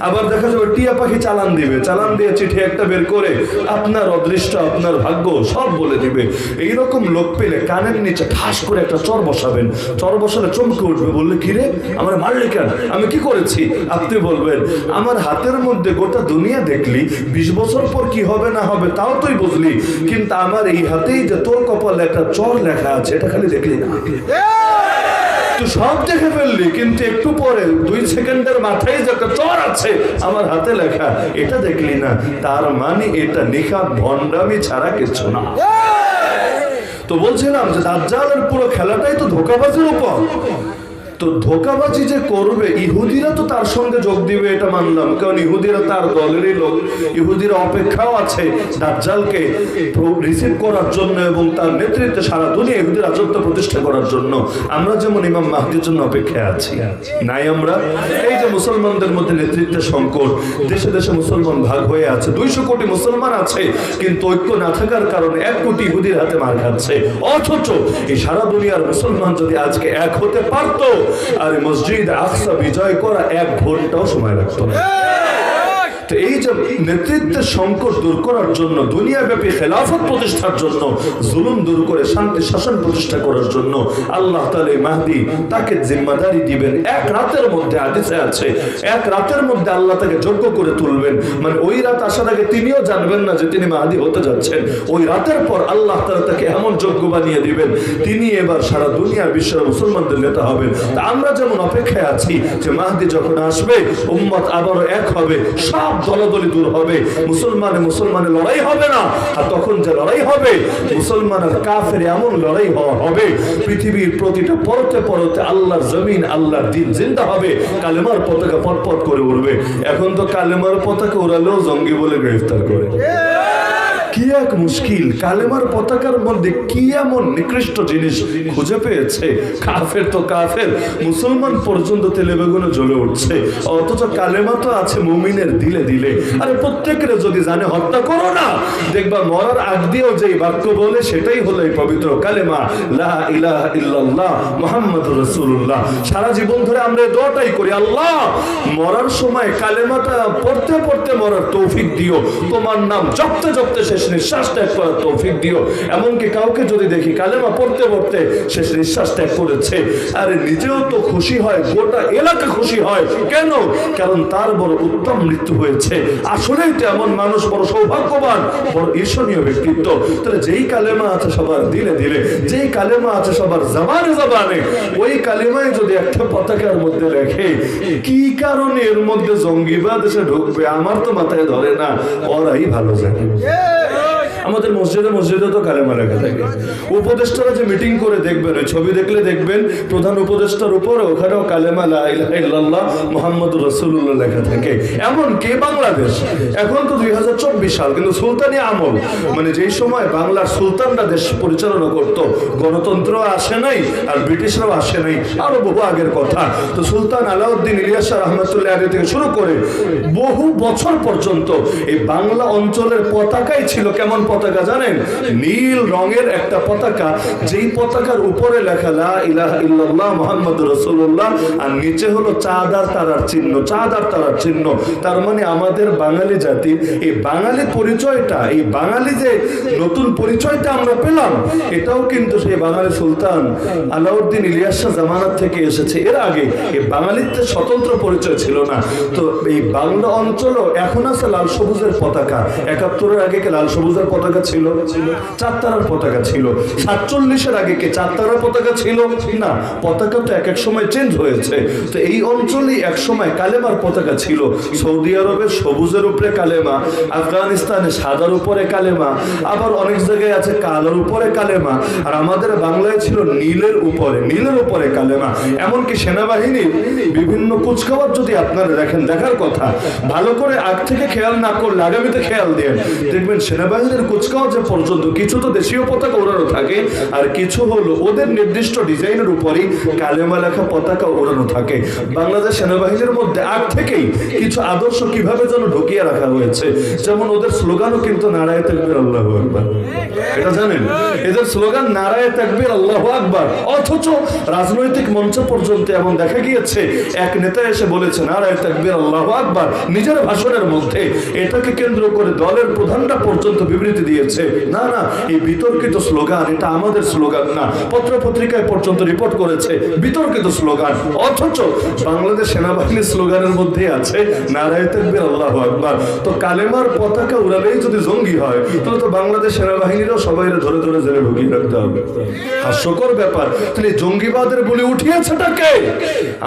আবার দেখা যাবে টিয়া পাখি চালান দিবে, চালান দিয়ে চিঠি একটা বের করে আপনার অদৃষ্ট, আপনার ভাগ্য সব বলে দিবে। এইরকম লোক পেলে কানের নিচে ঠাস করে একটা চর বসাবেন, চর বসালে চমকে উঠবে, বললে কিরে আমার মারলি কেন, আমি কি করেছি? আপনি বলবেন, আমার হাতের মধ্যে গোটা দুনিয়া দেখলি, 20 বছর পর কি হবে না হবে তাও তুই বুঝলি, কিন্তু আমার এই হাতেই যে তোর কপালে একটা চর লেখা আছে, এটা খালি দেখলি না, তুই সব দেখে ফেললি, কিন্তু একটু পরে 2 সেকেন্ডের মাথায় যে একটা চর আছে আমার হাতে লেখা, এটা দেখলি না। তার মানে এটা নিখাত ভণ্ডামি ছাড়া কিছু না। তো বলছিলাম যে দাজ্জালের পুরো খেলাটাই তো ধোঁকাবাজির উপর। তো ধোঁকাবাজি যে করবে, ইহুদিরা তো তার সঙ্গে যোগ দিবে এটা মানলাম, কারণ ইহুদিরা তার দলেরই লোক। ইহুদিরা অপেক্ষাও আছে দাজ্জালকে রিসিভ করার জন্য এবং তার নেতৃত্বে সারা দুনিয়া ইহুদির রাজত্ব প্রতিষ্ঠা করার জন্য। আমরা যেমন ইমাম মাহদির জন্য অপেক্ষায় আছি, নাই আমরা? এই যে মুসলমানদের মধ্যে নেতৃত্বের সংকট, দেশে দেশে মুসলমান ভাগ হয়ে আছে, 200 কোটি মুসলমান আছে, কিন্তু ঐক্য না থাকার কারণে 1 কোটি ইহুদির হাতে মার খাচ্ছে। অথচ এই সারা দুনিয়ার মুসলমান যদি আজকে এক হতে পারতো, আর মসজিদ আকসা বিজয় করা 1 ঘন্টাও সময় লাগতো না। তো এই যে নেতৃত্বের সংকট দূর করার জন্য, দুনিয়াব্যাপী খেলাফত প্রতিষ্ঠার জন্য, জুলুম দূর করে শান্তি শাসন প্রতিষ্ঠা করার জন্য আল্লাহ তাআলা মাহদি তাকে জিম্মাদারি দিবেন। 1 রাতের মধ্যে, হাদিসে আছে 1 রাতের মধ্যে আল্লাহ তাকে যোগ্য করে তুলবেন। মানে ওই রাত আসার আগে তিনিও জানবেন না যে তিনি মাহদি হতে যাচ্ছেন। ওই রাতের পর আল্লাহ তাআলা তাকে এমন যোগ্য বানিয়ে দিবেন, তিনি এবার সারা দুনিয়ার বিশ্বের মুসলমানদের নেতা হবেন। তা আমরা যেমন অপেক্ষায় আছি যে মাহদি যখন আসবে, উম্মত আবারও এক হবে, সব দলাদলি দূর হবে, মুসলমানে লড়াই হবে না। আর তখন যে লড়াই হবে, মুসলমান আর কাফের এমন লড়াই হবে, পৃথিবীর প্রতিটা পরতে পরতে আল্লাহর জমিন, আল্লাহর দ্বীন জিন্দা হবে, কালেমার পতাকা পটপট করে উড়বে। এখন তো কালেমার পতাকা উড়ালেও জঙ্গি বলে গ্রেফতার করে। কি এক মুশকিল, কালেমার পতাকার মধ্যে কি এমন নিকৃষ্ট জিনিস খুঁজে পেয়েছে। কাফের তো কাফের, মুসলমান পর্যন্ত তেলে বেগুনে জ্বলে উঠছে, অথচ কালেমা তো আছে মুমিনের দিলে দিলে। আরে প্রত্যেকের যদি জানে হত্যা করো না, দেখবা মরার আগ দিয়েও যেই বাক্য বলে সেটাই হলো এই পবিত্র কালেমা, লা ইলাহা ইল্লাল্লাহ মুহাম্মাদুর রাসূলুল্লাহ। সারা জীবন ধরে আমরা দোয়াটাই করি, আল্লাহ মরার সময় কালেমাটা পড়তে পড়তে মরার তৌফিক দিও, তোমার নাম জপতে জপতে শেষ নিঃশ্বাস ত্যাগ করার তৌফিক দিও। এমনকি কাউকে যদি দেখি কালেমা পড়তে পড়তে শেষ নিঃশ্বাস ত্যাগ করেছে, আরে নিজেও তো খুশি হয়, গোটা এলাকা খুশি হয়। কেন? কারণ তার বড় উত্তম মৃত্যু হয়েছে। আসলেই তো এমন মানুষ বড় সৌভাগ্যবান, বড় ঈর্ষণীয় ব্যক্তিত্ব। তাহলে যেই কালেমা আছে সবার দিলে দিলে, যেই কালেমা আছে সবার জবানে জবানে, ওই কালেমায় যদি একটা পতাকার মধ্যে রেখে কি কারণে এর মধ্যে জঙ্গিবাদ এসে ঢুকবে আমার তো মাথায় ধরে না, ওরাই ভালো জানে। আমাদের মসজিদে তো কালেমা লেখা থাকে। উপদেষ্টারা যে মিটিং করে দেখবেন, ওই ছবি দেখলে দেখবেন প্রধান উপদেষ্টার উপরে ওখানেও কালেমা লা ইলাহা ইল্লাল্লাহ মুহাম্মাদুর রাসূলুল্লাহ লেখা থাকে। এমন কে বাংলাদেশ, এখন তো 2024 সাল, কিন্তু সুলতানি আমল, মানে যেই সময় বাংলার সুলতানরা দেশ পরিচালনা করত, গণতন্ত্র আসে নাই আর ব্রিটিশরাও আসে নাই, আরো বহু আগের কথা। তো সুলতান আলাউদ্দিন ইলিয়াস শাহ রহমাতুল্লাহ আলাইহি থেকে শুরু করে বহু বছর পর্যন্ত এই বাংলা অঞ্চলের পতাকাই ছিল কেমন পতাকা জানেন? নীল রঙের একটা পতাকা, যেই পতাকার উপরে লেখা লা ইলাহা ইল্লাল্লাহ মুহাম্মাদুর রাসূলুল্লাহ, আর নিচে হলো চাঁদ আর তারার চিহ্ন, চাঁদ আর তারার চিহ্ন। তার মানে আমাদের বাঙালি জাতি, এই বাঙালি পরিচয়টা, এই বাঙালি যে নতুন পরিচয়টা আমরা পেলাম, এটাও কিন্তু সেই বাঙালি সুলতান আলাউদ্দিন ইলিয়াস শাহ জামানাত থেকে এসেছে। এর আগে এই বাঙালিত্বের স্বতন্ত্র পরিচয় ছিল না। তো এই বাংলা অঞ্চলও এখন আছে লাল সবুজের পতাকা। 71-এর আগে কে লাল সবুজের পতাকা ছিল? চার তারার পতাকা ছিল। 47-এর আগে কে চার তারার পতাকা ছিল? না, পতাকা তো এক এক সময় চেঞ্জ হয়েছে। তো এই অঞ্চলে এক সময় কালেমার পতাকা ছিল। সৌদি আরবে সবুজের উপরে কালেমা, আফগানিস্তানে সাদার উপরে কালেমা, আবার অনেক জায়গায় আছে কালোর উপরে কালেমা, আর আমাদের বাংলায় ছিল নীলের উপরে কালেমা। এমনকি সেনাবাহিনীর বিভিন্ন কুচকাওয়াজ যদি আপনারা দেখেন, দেখার কথা, ভালো করে আগ থেকে খেয়াল না করলে আগামীতে খেয়াল দিয়ে দেখবেন সেনাবাহিনীর কুচকাওয়াজে পর্যন্ত কিছু তো দেশীয় পতাকা ওড়ানো থাকে, আর কিছু হলো ওদের নির্দিষ্ট ডিজাইনের উপরই কালেমা লেখা পতাকা ওড়ানো থাকে। বাংলাদেশ সেনাবাহিনীর মধ্যে আগ থেকেই কিছু আদর্শ কিভাবে যেন ঢুকিয়ে রাখা হয়েছে। যেমন ওদের স্লোগানও কিন্তু নারায়ে তাকবীর আল্লাহু আকবার, এটা জানেন? এদের স্লোগান নারায়ে তাকবীর আল্লাহু আকবার। অথচ রাজনৈতিক মঞ্চ পর্যন্ত এমন দেখা গিয়েছে এক নেতা এসে বলেছে নারায়ে তাকবীর আল্লাহু আকবার নিজের ভাষণের মধ্যে। এটাকে কেন্দ্র করে দলের প্রধানরা পর্যন্ত বিবৃতি দিয়েছে, না না, এই বিতর্কিত স্লোগান, এটা আমাদের স্লোগান না। পত্র পত্রিকায় পর্যন্ত রিপোর্ট করেছে বিতর্কিত স্লোগান। অথচ বাংলাদেশ সেনাবাহিনীর স্লোগানের মধ্যে আছে নারায়ে তাকবীর আল্লাহু আকবার। তো কালেমার পতাকা উড়ালেই যদি জঙ্গি হয়, তাহলে তো বাংলাদেশ সেনাবাহিনীরও সবাই ধরে ধরে জেলে ঢুকিয়ে রাখতে হবে। হাস্যকর ব্যাপার। তাহলে জঙ্গিবাদের বলে উঠিয়েছেটাকে?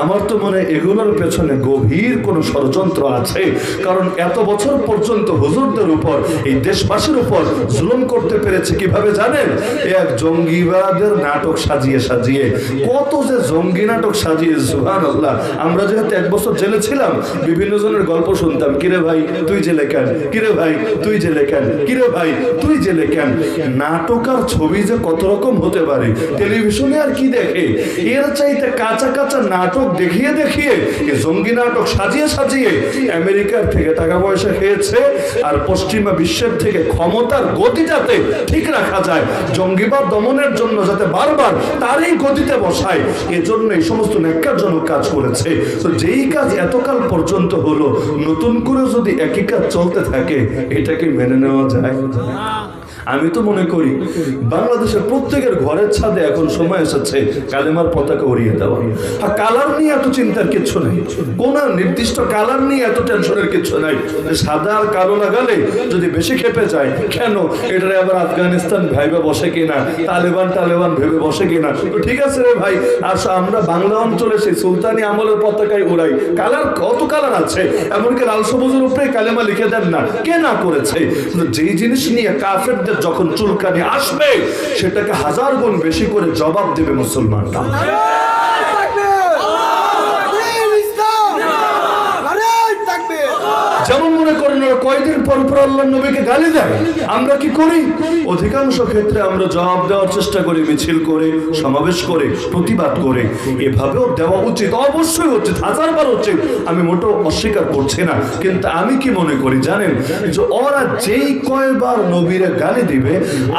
আমার তো মনে এগুলোর পেছনে গভীর কোনো ষড়যন্ত্র আছে। কারণ এত বছর পর্যন্ত হুজুরদের উপর, এই দেশবাসীর উপর জুলুম করতে পেরেছে কিভাবে জানেন? এক জঙ্গিবাদের নাটক সাজিয়ে সাজিয়ে, কত যে জঙ্গি নাটক সাজিয়ে, সুবহানাল্লাহ। আমরা যেহেতু 1 বছর জেলে ছিলাম, বিভিন্ন জনের গল্প শুনতাম, কিরে ভাই তুই জেলে কেন, কিরে ভাই তুই জেলে কেন, কিরে ভাই তুই জেলে কেন। নাটক আর ছবি যে কত রকম হতে পারে, টেলিভিশনে আর কি দেখে, এর চাইতে কাঁচা কাঁচা নাটক দেখিয়ে দেখিয়ে, জঙ্গি নাটক সাজিয়ে সাজিয়ে আমেরিকার থেকে টাকা পয়সা খেয়েছে, আর পশ্চিমা বিশ্বের থেকে ক্ষমতার গতি যাতে ঠিক রাখা যায়, জঙ্গিবাদ দমনের জন্য যাতে বারবার তারই গতিতে বসায়, এজন্য এই সমস্ত ন্যাক্কারজনক কাজ করেছে। তো যেই কাজ এতকাল পর্যন্ত হলো, নতুন করে যদি একই কাজ চলতে থাকে, এটাকে মেনে নেওয়া যায়? আমি তো মনে করি বাংলাদেশের প্রত্যেকের ঘরের ছাদে এখন সময় এসেছে কালেমার পতাকা উড়িয়ে দেওয়া। আর কালার নিয়ে এত চিন্তার কিছু নেই, কোন নির্দিষ্ট কালার নিয়ে এত টেনশনের কিছু নাই। সাদা আর কালো লাগালে যদি বেশি খেপে যায়, কেন এটা আবার আফগানিস্তান ভাইবে বসে কিনা, তালেবান ভেবে বসে কিনা। তো ঠিক আছে রে ভাই, আর আমরা বাংলা অঞ্চলে সেই সুলতানি আমলের পতাকায় উড়াই। কালার কত কালার আছে, এমনকি লাল সবুজের উপরে কালেমা লিখে দেন না, কে না করেছে? যেই জিনিস নিয়ে কাফেরদের যখন চুলকানি আসবে, সেটাকে 1000 গুণ বেশি করে জবাব দেবে মুসলমানরা। যেমন মনে করেন কয়দিন পর পর আল্লাহ নবীকে গালি দেয়, আমরা কি করি? অধিকাংশ ক্ষেত্রে আমরা জবাব দেওয়ার চেষ্টা করি, মিছিল করে, সমাবেশ করে, প্রতিবাদ করে। এভাবেও দেওয়া উচিত, অবশ্যই উচিত, হাজারবার উচিত, আমি মোটেও অস্বীকার করছি না। কিন্তু আমি কি মনে করি জানেন, যে ওরা যেই কয়বার নবীরে গালি দিবে,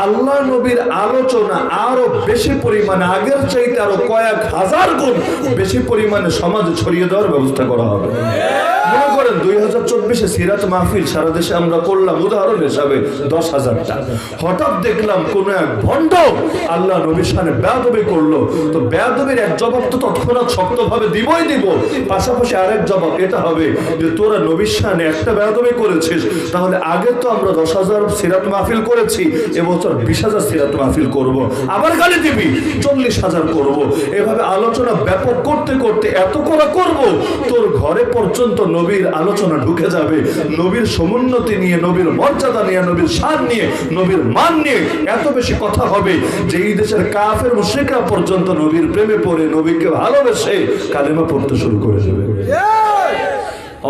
আল্লাহ নবীর আলোচনা আরো বেশি পরিমাণে, আগের চাইতে আরো কয়েক হাজার গুণ বেশি পরিমাণে সমাজে ছড়িয়ে দেওয়ার ব্যবস্থা করা হবে। মনে করেন 2024 সিরাত মাহফিল সারা দেশে আমরা করলাম, উদাহরণ হিসাবে 10,000টা। হঠাৎ দেখলাম কোন এক ভণ্ড আল্লাহ নবীর সামনে বেয়াদবি করলো, তো বেয়াদবির এক জবাব তো তৎক্ষণাৎ শক্তভাবে দিবই দিব, পাশাপাশি আরেক জবাব এটা হবে যে তোরা নবীর সামনে একটা বেয়াদবি করেছিস, তাহলে আগে তো আমরা 10,000 সিরাত মাহফিল করেছি, এবছর 20,000 সিরাত মাহফিল করব। আবার গালি দিবি, 40,000 করব। এভাবে আলোচনা ব্যাপক করতে করতে এত করা করব, তোর ঘরে পর্যন্ত নবীর আলোচনা ঢুকে যাবে, নবীর সমুন্নতি নিয়ে, নবীর মর্যাদা নিয়ে, নবীর শান নিয়ে, নবীর মান নিয়ে এত বেশি কথা হবে যে এই দেশের কাফের মুশরিকরা পর্যন্ত নবীর প্রেমে পড়ে, নবীকে ভালোবেসে কালেমা পড়তে শুরু করে দেবে।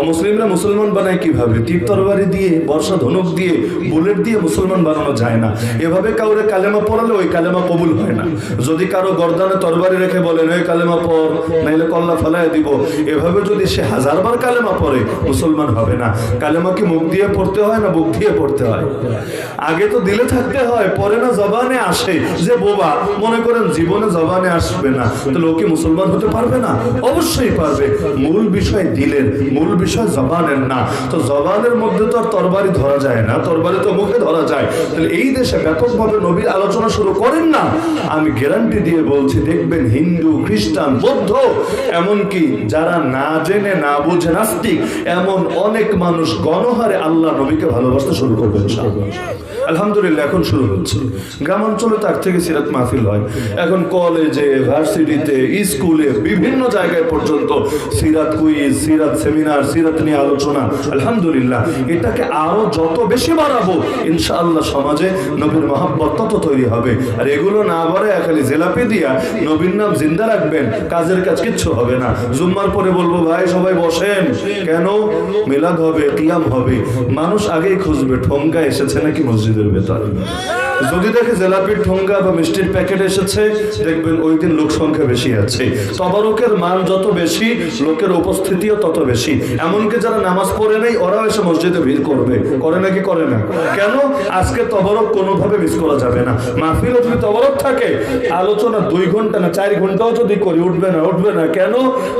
অমুসলিমরা মুসলমান বানায় কিভাবে? তীর তরবারি দিয়ে, বর্ষা ধনুক দিয়ে, বুলেট দিয়ে মুসলমান বানানো যায় না। এভাবে কাউরে কালেমা পড়ালে ওই কালেমা কবুল হয় না। যদি কারো গর্দানে তরবারি রেখে বলেন ওই কালেমা পড়, নাইলে কল্লা ফেলায় দিব, এভাবে যদি সে হাজারবার কালেমা পড়ে, মুসলমান হবে না। কালেমা কি মুখ দিয়ে পড়তে হয় না বুক দিয়ে পড়তে হয়? আগে তো দিলে থাকতে হয়, পরে না জবানে আসে। যে বোবা মনে করেন জীবনে জবানে আসবে না, তো লোকে মুসলমান হতে পারবে না? অবশ্যই পারবে। মূল বিষয় দিলের, মূল বিষয় জবানের না। তো জবানের মধ্যে তো আর তরবারি ধরা যায় না, তরবারি তো মুখে ধরা যায়। তাহলে এই দেশে ব্যাপকভাবে নবীর আলোচনা শুরু করেন না, আমি গ্যারান্টি দিয়ে বলছি দেখবেন হিন্দু, খ্রিস্টান, বৌদ্ধ, এমনকি যারা না জেনে না বুঝে নাস্তিক, এমন অনেক মানুষ গণহারে আল্লাহ নবীকে ভালোবাসতে শুরু করবেন। আলহামদুলিল্লাহ এখন শুরু হচ্ছে। গ্রামাঞ্চলে তার থেকে সিরাত মাহফিল হয়, এখন কলেজে, ভার্সিটিতে, স্কুলে, বিভিন্ন জায়গায় পর্যন্ত সিরাত কুইজ, সিরাত সেমিনার, সিরাত নিয়ে আলোচনা। আলহামদুলিল্লাহ এটাকে আরো যত বেশি বাড়াবো, ইনশাআল্লাহ সমাজে নবীর মহব্বত তত তৈরি হবে। আর এগুলো না বাড়ে খালি জেলাপি দিয়া নবীর নাম জিন্দা রাখবেন, কাজের কাজ কিচ্ছু হবে না। জুম্মার পরে বলবো ভাই সবাই বসেন, কেন? মিলাদ হবে, কিয়াম হবে, মানুষ আগেই খুঁজবে ঠোঙ্গা এসেছে নাকি মসজিদের ভেতরে। যদি দেখে জেলাপির ঠোঙ্গা বা মিষ্টির প্যাকেট এসেছে, দেখবেন ওই দিন লোক সংখ্যা বেশি আছে। তবারকের মান যত বেশি, লোকের উপস্থিতিও তত বেশি। এমনকি যারা নামাজ পড়ে নেই ওরাও এসে মসজিদে ভিড় করবে। করে নাকি করে না? কেন? আজকে তবারক কোনোভাবে মিস করা যাবে না। মাহফিলে যদি তবারক থাকে, আলোচনা 2 ঘন্টা না 4 ঘন্টাও যদি করি, উঠবে না, উঠবে না। কেন?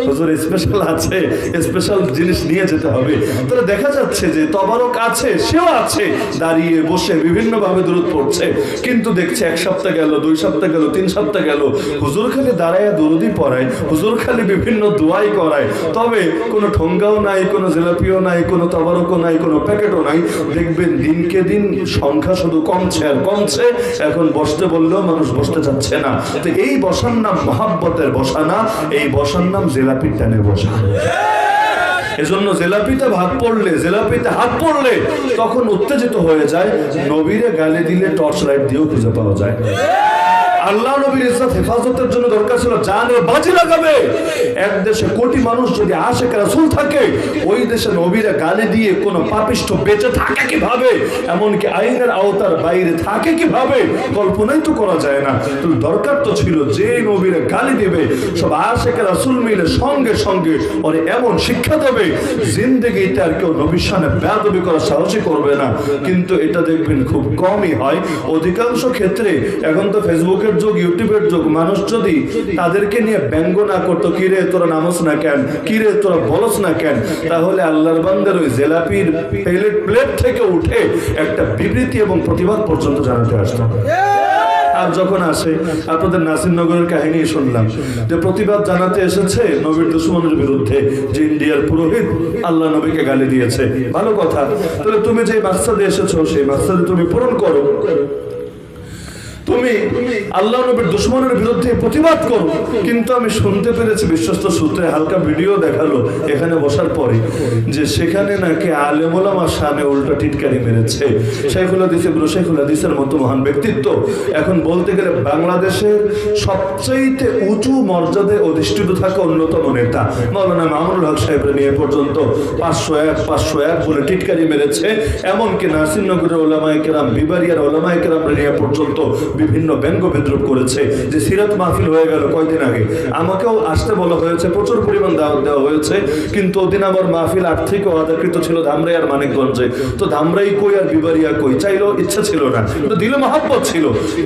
হুজুর স্পেশাল আছে, স্পেশাল জিনিস নিয়ে যেতে হবে। তাহলে দেখা যাচ্ছে যে তবারক আছে, সেও আছে, দাঁড়িয়ে বসে বিভিন্ন ভাবে দুরূদ পড়ছে, কিন্তু দেখছে 1 সপ্তাহ গেল, 2 সপ্তাহ গেল, 3 সপ্তাহ গেল, হুজুর খালি দাঁড়ায় দুরূদই পড়ায়, হুজুর খালি বিভিন্ন দোয়াই করায়, তবে কোনো ঠোঙ্গাও নাই, কোনো জিলাপিও নাই, কোনো তবারকও নাই, কোনো প্যাকেটও নাই। দেখবেন দিনকে দিন সংখ্যা শুধু কমছে আর কমছে। এখন বসতে বললেও মানুষ বসতে চাচ্ছে না। তো এই বসার নাম মহাব্বতের বসা না, এই বসার নাম জিলাপির টানে বসা। এজন্য জেলাপিতে ভাত পড়লে, জেলাপিতে হাত পড়লে তখন উত্তেজিত হয়ে যায়। নবীরে গালি দিলে টর্চ লাইট দিয়েও খুঁজে পাওয়া যায়। আল্লাহ নবীর ইজ্জত হেফাজতের জন্য দরকার ছিল জানের বাজি লাগাবে। এক দেশে কোটি মানুষ যদি আশিক রাসূল থাকে, ওই দেশে নবীরা গালি দিয়ে কোনো পাপিষ্ঠ বেঁচে থাকে কিভাবে, এমনকি আইনের আওতার বাইরে থাকে কিভাবে, কল্পনাই তো করা যায় না। তো দরকার তো ছিল যে নবীরা গালি দেবে, সব আশিক রাসূল মিলে সঙ্গে সঙ্গে ওরে এমন শিক্ষা দেবে, জিন্দেগিতে আর কেউ নবীর সামনে বেয়াদবি করার সাহসই করবে না। কিন্তু এটা দেখবেন খুব কমই হয়। অধিকাংশ ক্ষেত্রে এখন তো ফেসবুকের যুগ, ইউটিউবের যুগ, মানুষ যদি তাদেরকে নিয়ে ব্যঙ্গ না করতো, কিরে তোরা নামস না কেন, কিরে তোরা বলস না কেন, তাহলে আল্লাহর বান্দার ওই জেলাপির প্লেট থেকে উঠে একটা বিবৃতি এবং প্রতিবাদ পর্যন্ত জানাতে আসতো। আর যখন আসে, আপনাদের নাসিরনগরের কাহিনী শুনলাম যে প্রতিবাদ জানাতে এসেছে নবীর দুশমনের বিরুদ্ধে, যে ইন্ডিয়ার পুরোহিত আল্লাহ নবীকে গালি দিয়েছে। ভালো কথা, তাহলে তুমি যে মাকসাদে এসেছো সেই মাকসাদে তুমি পূরণ করো। তুমি আল্লাহ নবীর দুশমনের বিরুদ্ধে প্রতিবাদ করো, কিন্তু আমি শুনতে পেরেছি বিশ্বস্ত সূত্রে হালকা ভিডিও দেখালো এখানে বসার পরে যে সেখানে নাকি আলেম ওলামার শানে উল্টা টিটকারি মেরেছে শাইখুল হাদিস ইবনে শাইখুল হাদিসের মতো মহান ব্যক্তিত্ব। এখন বলতে গেলে বাংলাদেশের সবচেয়ে উঁচু মর্যাদায় অধিষ্ঠিত থাকা অন্যতম নেতা মাওলানা মামুনুল হক সাহেবরা নিয়ে পর্যন্ত 501 বলে টিটকারি মেরেছে। এমনকি নাসিরনগরের ওলামায়ে কেরাম, বিবারিয়ার ওলামায়ে কেরামরা নিয়ে পর্যন্ত বিভিন্ন ব্যঙ্গ বিদ্রুপ করেছে। যে সিরাত মাহফিল হয়ে গেল কয়দিন আগে, আমাকেও আসতে বলা হয়েছে, প্রচুর পরিমাণ দাওয়াত দেওয়া হয়েছে, কিন্তু ওদিন আমার মাহফিল আর্থিক ও আদাকৃত ছিল ধামরাই আর মানিকগঞ্জে। তো ধামরাই কই আর বিবারিয়া কই, চাইলেও ইচ্ছা ছিল না, কিন্তু দিলে মহাব্বত ছিল।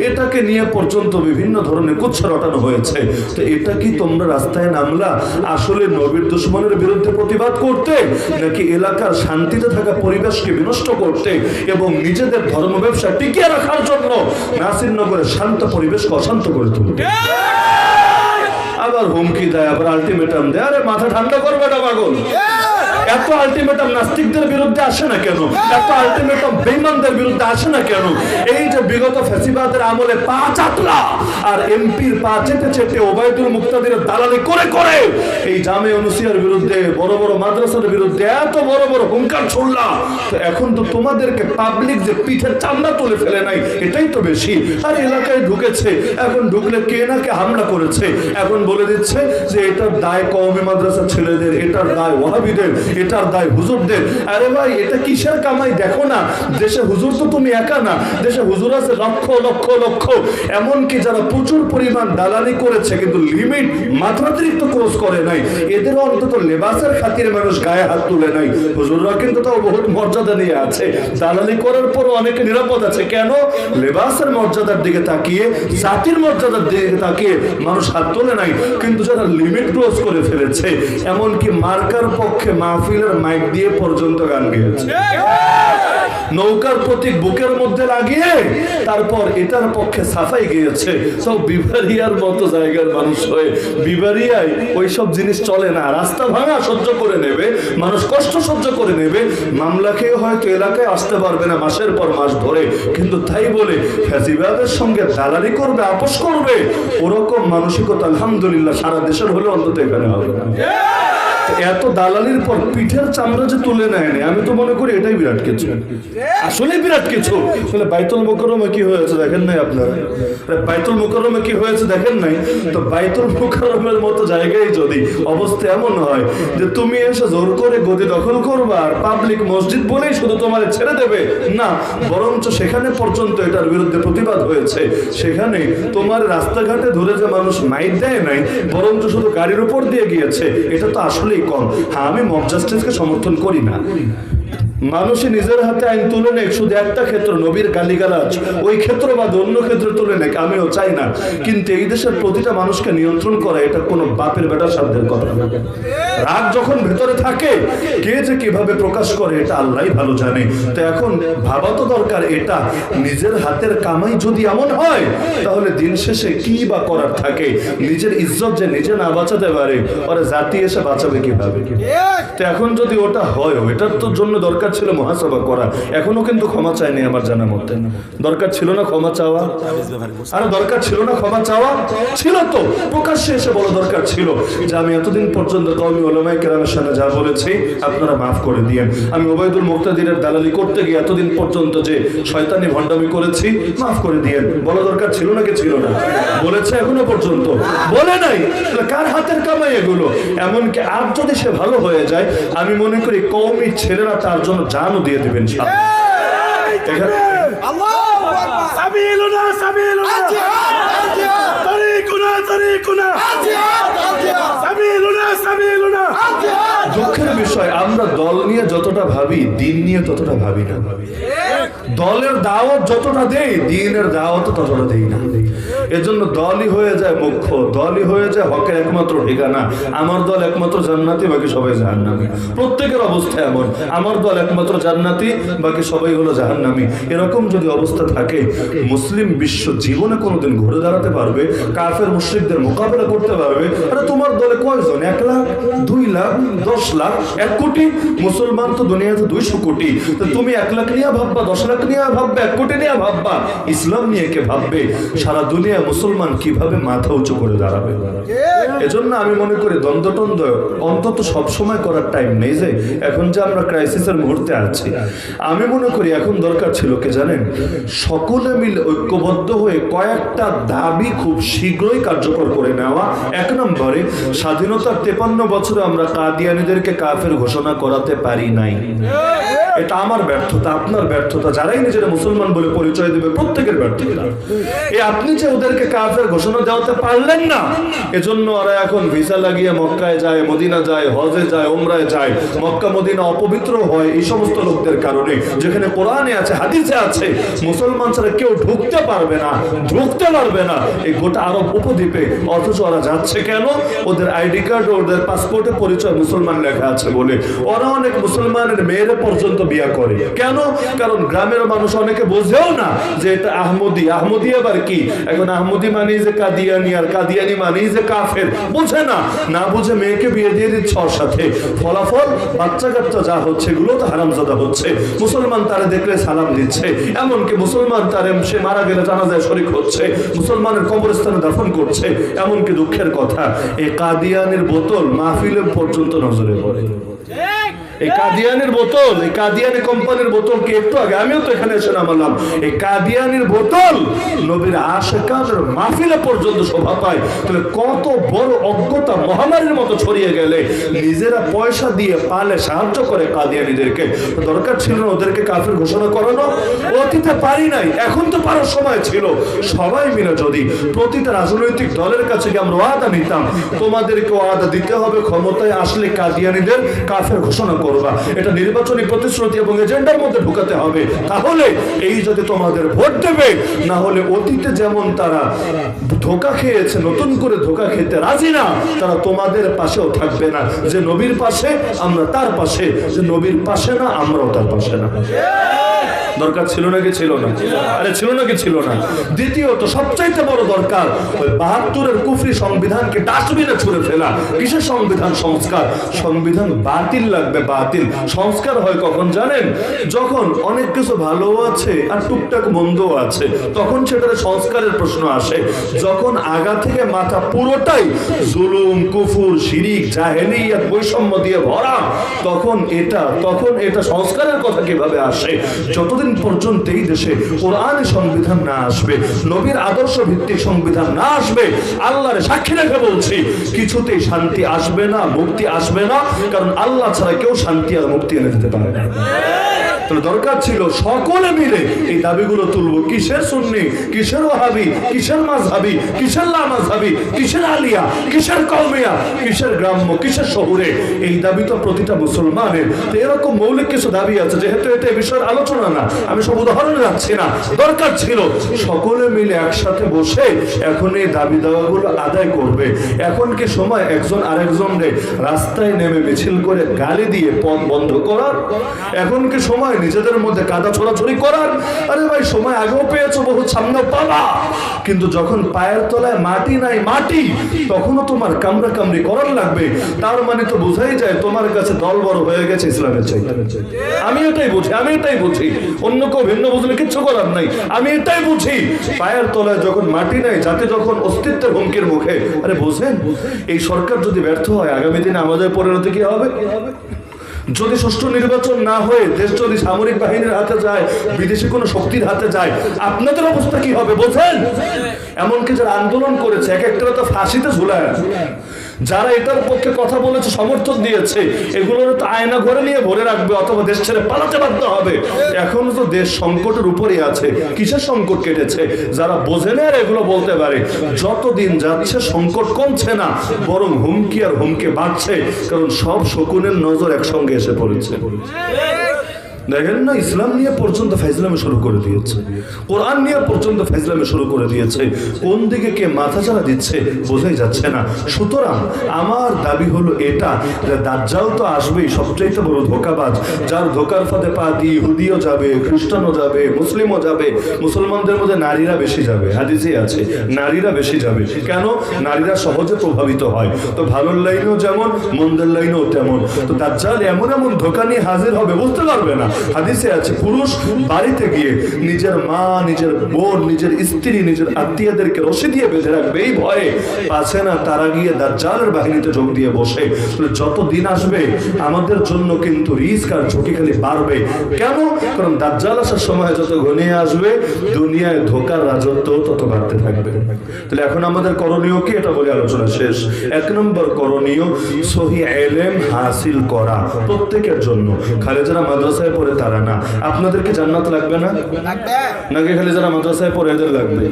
এটাকে নিয়ে পর্যন্ত বিভিন্ন ধরনের কুচ্ছা রটানো হয়েছে। তো এটা কি তোমরা রাস্তায় নামলা আসলে নবীর দুশমনের বিরুদ্ধে প্রতিবাদ করতে, নাকি এলাকার শান্তিতে থাকা পরিবেশকে বিনষ্ট করতে এবং নিজেদের ধর্ম ব্যবসা টিকিয়ে রাখার জন্য নাসিরনগরের শান্ত পরিবেশকে অশান্ত করে তুলতে? আবার হুমকি দেয়, আবার আলটিমেটাম দেয়। আরে মাথা ঠান্ডা করবে না পাগল। এত আলটিমেটাম নাস্তিকদের বিরুদ্ধে আসে না কেন? এত আলটিমেটাম বেঈমানদের বিরুদ্ধে আসে না কেন? এই যে বিগত ফ্যাসিবাদের আমলে পা চাটলা আর এমপির পা চেটে চেটে ওবায়দুল মুক্তাদিরের দালালি করে করে এই জামে অনুসিয়ার বিরুদ্ধে, বড় বড় মাদ্রাসার বিরুদ্ধে এত বড় বড় হুঙ্কার ছুড়লা, তো এখন তো তোমাদেরকে পাবলিক যে পিঠের চামড়া তুলে ফেলে নাই এটাই তো বেশি। আর এলাকায় ঢুকেছে, এখন ঢুকলে কে না কে হামলা করেছে, এখন বলে দিচ্ছে যে এটার দায় কওমি মাদ্রাসার ছেলেদের, এটার দায় ওয়াহাবিদের, এটার দায় হুজুরদের। আরে ভাই, এটা কিসের কামাই? দেখো না, দেশে হুজুর তো তুমি একা না, দেশে হুজুর আছে লক্ষ লক্ষ লক্ষ। এমনকি যারা প্রচুর পরিমাণ দালালি করেছে কিন্তু লিমিট মাত্রাতিরিক্ত ক্রস করে নাই, এদেরও অন্তত লেবাসের খাতিরে মানুষ গায়ে হাত তুলে নাই। হুজুররা কিন্তু তাও বহুত মর্যাদা নিয়ে আছে, দালালি করার পরও অনেকে নিরাপদ আছে। কেন? লেবাসের মর্যাদার দিকে তাকিয়ে, জাতির মর্যাদার দিকে তাকিয়ে মানুষ হাত তোলে নাই। কিন্তু যারা লিমিট ক্রস করে ফেলেছে, এমনকি মার্কার পক্ষে মাহফিলের মাইক দিয়ে পর্যন্ত গান গেয়েছে, নৌকার প্রতীক বুকের মধ্যে লাগিয়ে তারপর এটার পক্ষে সাফাই গিয়েছে। সব বিবারিয়ার মতো জায়গার মানুষ হয়ে বিবারিয়ায় ওইসব জিনিস চলে না। রাস্তা ভাঙা সহ্য করে নেবে, মানুষ কষ্ট সহ্য করে নেবে, মামলা খেয়ে হয়তো এলাকায় আসতে পারবে না মাসের পর মাস ধরে, কিন্তু তাই বলে ফ্যাসিবাদের সঙ্গে দালালি করবে, আপোষ করবে, ওরকম মানসিকতা আলহামদুলিল্লাহ সারা দেশের হলে অন্তত এখানে হবে না। এত দালালির পর পিঠের চামড়া যে তুলে নেয় না, আমি তো মনে করি এটাই বিরাট কিছু, আসলে বিরাট কিছু। বাইতুল মুকাররমে কি হয়েছে দেখেন নাই আপনারা? বাইতুল মুকাররমে কি হয়েছে দেখেন নাই? তো বাইতুল মুকাররমের মতো জায়গায় যদি অবস্থা এমন হয় যে তুমি এসে জোর করে গদি দখল করবা আর পাবলিক মসজিদ বলেই শুধু তোমার ছেড়ে দেবে না, বরঞ্চ সেখানে পর্যন্ত এটার বিরুদ্ধে প্রতিবাদ হয়েছে, সেখানে তোমার রাস্তাঘাটে ধরে যে মানুষ মাইক দেয় নাই, বরঞ্চ শুধু গাড়ির উপর দিয়ে গিয়েছে, এটা তো আসলে কম। হ্যাঁ, আমি মব জাস্টিসকে সমর্থন করি না, মানুষই নিজের হাতে আইন তুলে নেয়, শুধু একটা ক্ষেত্র নবীর গালিগালাজ ওই ক্ষেত্র বা অন্য ক্ষেত্রে তুলে নেয়, আমিও চাই না। কিন্তু এই দেশের প্রতিটা মানুষকে নিয়ন্ত্রণ করা এটা কোনো বাপের বেটার সাধ্যের কথা না। রাগ যখন ভেতরে থাকে, কে যে কিভাবে প্রকাশ করে এটা আল্লাহই ভালো জানে। তো এখন ভাবা তো দরকার, এটা নিজের হাতের কামাই যদি এমন হয়, তাহলে দিন শেষে কি বা করার থাকে? নিজের ইজ্জত যে নিজে না বাঁচাতে পারে, ওরা জাতি এসে বাঁচাবে কিভাবে? তো এখন যদি ওটা হয়, এটার তো জন্য দরকার ছিল মুহাসাবা করা। এখনো কিন্তু ক্ষমা চায়নি আমার জানা মতে। দরকার ছিল না ক্ষমা চাওয়া? আরে দরকার ছিল না ক্ষমা চাওয়া? ছিল তো, প্রকাশ্যে এসে বলা দরকার ছিল যে আমি এতদিন পর্যন্ত কওমি উলামায়ে কেরামের সামনে যা বলেছি আপনারা মাফ করে দিয়েন, আমি ওবায়দুল মুক্তাদিরের দালালি করতে গিয়ে এতদিন পর্যন্ত যে শয়তানি ভণ্ডামি করেছি মাফ করে দিয়েন। বলা দরকার ছিল নাকি ছিল না? বলেছে এখনো পর্যন্ত? বলে নাই। কার হাতের কামাই এগুলো? এমনকি আজ যদি সে ভালো হয়ে যায়, আমি মনে করি কওমি ছেলেরা তার জন্য জানও দিয়ে দেবেন। দুঃখের বিষয়, আমরা দল নিয়ে যতটা ভাবি, দিন নিয়ে ততটা ভাবি না। দলের দাওয়াত যতটা দেই, দিনের দাওয়াত ততটা দেই না। এজন্য দলই হয়ে যায় মুখ্য, দলই হয়ে যায় হকের একমাত্র ঠিকানা। আমার দল একমাত্র জান্নাতি, বাকি সবাই জাহান্নামী। প্রত্যেকের অবস্থা এমন, আমার দল একমাত্র জান্নাতি, বাকি সবাই হলো জাহান্নামী। এরকম যদি অবস্থা থাকে, মুসলিম বিশ্ব জীবনে কোনোদিন ঘুরে দাঁড়াতে পারবে? কাফের মুশরিকদের মোকাবেলা করতে পারবে? আরে তোমার দলে কয়জন? 1 লাখ, 2 লাখ, 10 লাখ, 1 কোটি? মুসলমান তো দুনিয়াতে 200 কোটি। তুমি 1 লাখ নিয়ে ভাববা, 10 10 লাখ নিয়ে ভাববে, 1 কোটি নিয়ে ভাববা, ইসলাম নিয়ে কে ভাববে? সারা দুনিয়া মুসলমান কিভাবে মাথা উঁচু করে দাঁড়াবে? এজন্য আমি মনে করি দ্বন্দ্ব অন্তত সবসময় করার টাইম নেই। যে এখন যে আমরা ক্রাইসিসের মুহূর্তে আছি, আমি মনে করি এখন দরকার ছিল কি জানেন, সকলে মিলে ঐক্যবদ্ধ হয়ে কয়েকটা দাবি খুব শীঘ্রই কার্যকর করে নেওয়া। 1 নম্বরে, স্বাধীনতার 53 বছরে আমরা কাদিয়ানীদেরকে কাফের ঘোষণা করাতে পারি নাই। এটা আমার ব্যর্থতা, আপনার ব্যর্থতা, যারাই নিজেরা মুসলমান বলে পরিচয় দেবে প্রত্যেকের ব্যর্থতা। আপনি যে ওদেরকে কাফের ঘোষণা দেওয়াতে পারলেন না, এজন্য ওরা এখন ভিসা লাগিয়ে মক্কায় যায়, মদিনা যায়, হজে যায়, ওমরায় যায়। মক্কা মদিনা অপবিত্র হয় এই সমস্ত লোকদের কারণে। যেখানে কোরআনে আছে, হাদিসে আছে, মুসলমান ছাড়া কেউ ঢুকতে পারবে না এই গোটা আরব উপদ্বীপে। অথচ ওরা যাচ্ছে কেন? ওদের আইডি কার্ড, ওদের পাসপোর্টে পরিচয় মুসলমান লেখা আছে বলে। ওরা অনেক মুসলমানের মেয়েরা পর্যন্ত বিয়ে করে। কেন? কারণ গ্রামের মানুষ অনেকে বোঝেও না যে এটা আহমদি। আহমদি আবার কি? এখন আহমদি মানে যে কাদিয়ানি, আর কাদিয়ানি মানে যে কাফের। বোঝে না বুঝে মেয়েকে বিয়ে দিয়ে দিচ্ছে ওর সাথে। ফলাফল বাচ্চা কাচ্চা যা হচ্ছে এগুলো তো হারামজাদা হচ্ছে। মুসলমান তারে দেখলে সালাম দিচ্ছে, এমনকি মুসলমান তারে সে মারা গেলে জানাজায় শরীক হচ্ছে, মুসলমানের কবরস্থানে দাফন করছে। এমনকি দুঃখের কথা, এই কাদিয়ানির বোতল মাহফিলে পর্যন্ত নজরে পড়ে। এই কাদিয়ানির বোতল, এই কাদিয়ানি কোম্পানির বোতল কি একটু আগে আমিও তো এখানে এসে নামালাম, এই কাদিয়ানির বোতল নবীর আশিকাদের মাহফিলে পর্যন্ত শোভা পায়। তাহলে কত বড় অজ্ঞতা মহামারীর মতো ছড়িয়ে গেলে নিজেরা পয়সা দিয়ে পালে সাহায্য করে কাদিয়ানিদেরকে। দরকার ছিল না ওদেরকে কাফের ঘোষণা করানো। অতীতে পারি নাই, এখন তো পারার সময় ছিল। সবাই মিলে যদি প্রতিটা রাজনৈতিক দলের কাছে গিয়ে আমরা ওয়াদা নিতাম, তোমাদেরকে ওয়াদা দিতে হবে ক্ষমতায় আসলে কাদিয়ানিদের কাফের ঘোষণা করবা, এটা নির্বাচনী প্রতিশ্রুতি এবং এজেন্ডার মধ্যে ঢুকাতে হবে, তাহলে এই যদি তোমাদের ভোট দেবে। না হলে অতীতে যেমন তারা ধোঁকা খেয়েছে, নতুন করে ধোঁকা খেতে রাজি না, তারা তোমাদের পাশেও থাকবে না। যে নবীর পাশে আমরা তার পাশে, যে নবীর পাশে না আমরাও তার পাশে না। দরকার ছিল নাকি ছিল না? আরে ছিল নাকি ছিল না? দ্বিতীয়ত সবচাইতে বড় দরকার, ওই 72-এর কুফরি সংবিধানকে ডাস্টবিনে ছুঁড়ে ফেলা। কিসের সংবিধান সংস্কার? সংবিধান বাতিল লাগবে, বাতিল। সংস্কার হয় কখন জানেন? যখন অনেক কিছু ভালো আছে আর টুকটাক মন্দও আছে, তখন সেটার সংস্কারের প্রশ্ন আসে। যখন আগা থেকে মাথা পুরোটাই জুলুম, কুফর, শিরিক, জাহেলিয়াত, বৈষম্য দিয়ে ভরা, তখন এটা সংস্কারের কথা কিভাবে আসে? যতদিন পর্যন্ত এই দেশে কোরআন সংবিধান না আসবে, নবীর আদর্শ ভিত্তিক সংবিধান না আসবে, আল্লাহর সাক্ষী রেখে বলছি, কিছুতেই শান্তি আসবে না, মুক্তি আসবে না। কারণ আল্লাহ ছাড়া কেউ শান্তি আর মুক্তি এনে দিতে পারে না। তাহলে দরকার ছিল সকলে মিলে এই দাবিগুলো তুলবো। কিসের সুন্নি, কিসের ওয়াহাবি, কিসের মাযহাবি, কিসের লামাযহাবি, কিসের আলিয়া, কিসের কওমিয়া, কিসের গ্রাম্য, কিসের শহরে, এই দাবি তো প্রতিটা মুসলমানের। তো এরকম মৌলিক কিছু দাবি আছে, যেহেতু এটা এই বিষয়ের আলোচনা না, আমি সব উদাহরণে যাচ্ছি না। দরকার ছিল সকলে মিলে একসাথে বসে এখন এই দাবি দাওয়াগুলো আদায় করবে। এখন কি সময় একজন আরেকজনকে রাস্তায় নেমে মিছিল করে গালি দিয়ে পথ বন্ধ করার? এখন কি সময় নিজেদের মধ্যে কাদা ছোড়াছড়ি করার? আরে ভাই, সময় আগেও পেয়েছো, বহু সামনেও পাবা, কিন্তু যখন পায়ের তলায় মাটি নাই, মাটি, তখনও তোমার কামড়া কামড়ি করার লাগবে। তার মানে তো বোঝাই যায় তোমার কাছে দল বড় হয়ে গেছে ইসলামের চাইতে। আমি এটাই বুঝি, অন্য কেউ ভিন্ন বুঝলে কিচ্ছু করার নাই। আমি এটাই বুঝি, পায়ের তলায় যখন মাটি নাই, যাতে যখন অস্তিত্বের হুমকির মুখে। আরে বোঝেন, এই সরকার যদি ব্যর্থ হয়, আগামী দিনে আমাদের পরিণতি কি হবে? যদি সুষ্ঠু নির্বাচন না হয়ে দেশ যদি সামরিক বাহিনীর হাতে যায়, বিদেশি কোনো শক্তির হাতে যায়, আপনাদের অবস্থা কি হবে বোঝেন? এমনকি যারা আন্দোলন করেছে, এক একটা তো ফাঁসিতে ঝুলায়, যারা এটার পক্ষে কথা বলেছে, সমর্থন দিয়েছে, এগুলোর তো আয়না ঘরে নিয়ে ভরে রাখবে অথবা দেশ ছেড়ে পালাতে বাধ্য হবে। এখন তো দেশ সংকটের উপরেই আছে। কিসের সংকট কেটেছে? যারা বোঝে না এগুলো বলতে পারে। যতদিন যাচ্ছে সংকট কমছে না, বরং হুমকি আর হুমকি বাড়ছে। কারণ সব শকুনের নজর একসঙ্গে এসে পড়েছে। দেখেন না, ইসলাম নিয়ে পর্যন্ত ফাইজলামি শুরু করে দিয়েছে, কোরআন নিয়ে পর্যন্ত ফাইজলামি শুরু করে দিয়েছে। কোন দিকে কে মাথা চাড়া দিচ্ছে বোঝাই যাচ্ছে না। সুতরাং আমার দাবি হলো এটা, যে দাজ্জাল তো আসবেই, সবচাইতে বড় ধোঁকাবাজ, যার ধোঁকার ফাঁদে পা দিয়ে ইহুদিও যাবে, খ্রিস্টানও যাবে, মুসলিমও যাবে। মুসলমানদের মধ্যে নারীরা বেশি যাবে, হাদিসে আছে নারীরা বেশি যাবে। কেন? নারীরা সহজে প্রভাবিত হয়। তো ভালোর লাইনেও যেমন, মন্দের লাইনেও তেমন। তো দাজ্জাল এমন এমন ধোঁকা নিয়ে হাজির হবে, বুঝতে পারবে না। হাদিসে আছে পুরুষ বাড়িতে গিয়ে নিজের মা, নিজের বোন, নিজের স্ত্রী, নিজের আত্মীয়দেরকে রশি দিয়ে বেঁধে রাখবে এই ভয়ে পাচ্ছে না তারা গিয়ে দাজ্জালের বাহিনীতে যোগ দিয়ে বসে। যত দিন আসবে আমাদের জন্য কিন্তু রিস্ক আর ঝুঁকি খালি বাড়বে। কেন? কারণ দাজ্জাল আসার সময় যত ঘনিয়ে আসবে দুনিয়ায় ধোকার রাজত্ব তত বাড়তে থাকবে। তাহলে এখন আমাদের করণীয় কি, এটা বলে আলোচনা শেষ। 1 নম্বর করণীয় সহি ইলম হাসিল করা প্রত্যেকের জন্য, খালি যারা মাদ্রাসায় পড়ে তারা না। আপনাদেরকে জান্নাত লাগবে না? নাকি খালি যারা মাদ্রাসায় পড়ে এদের লাগবে?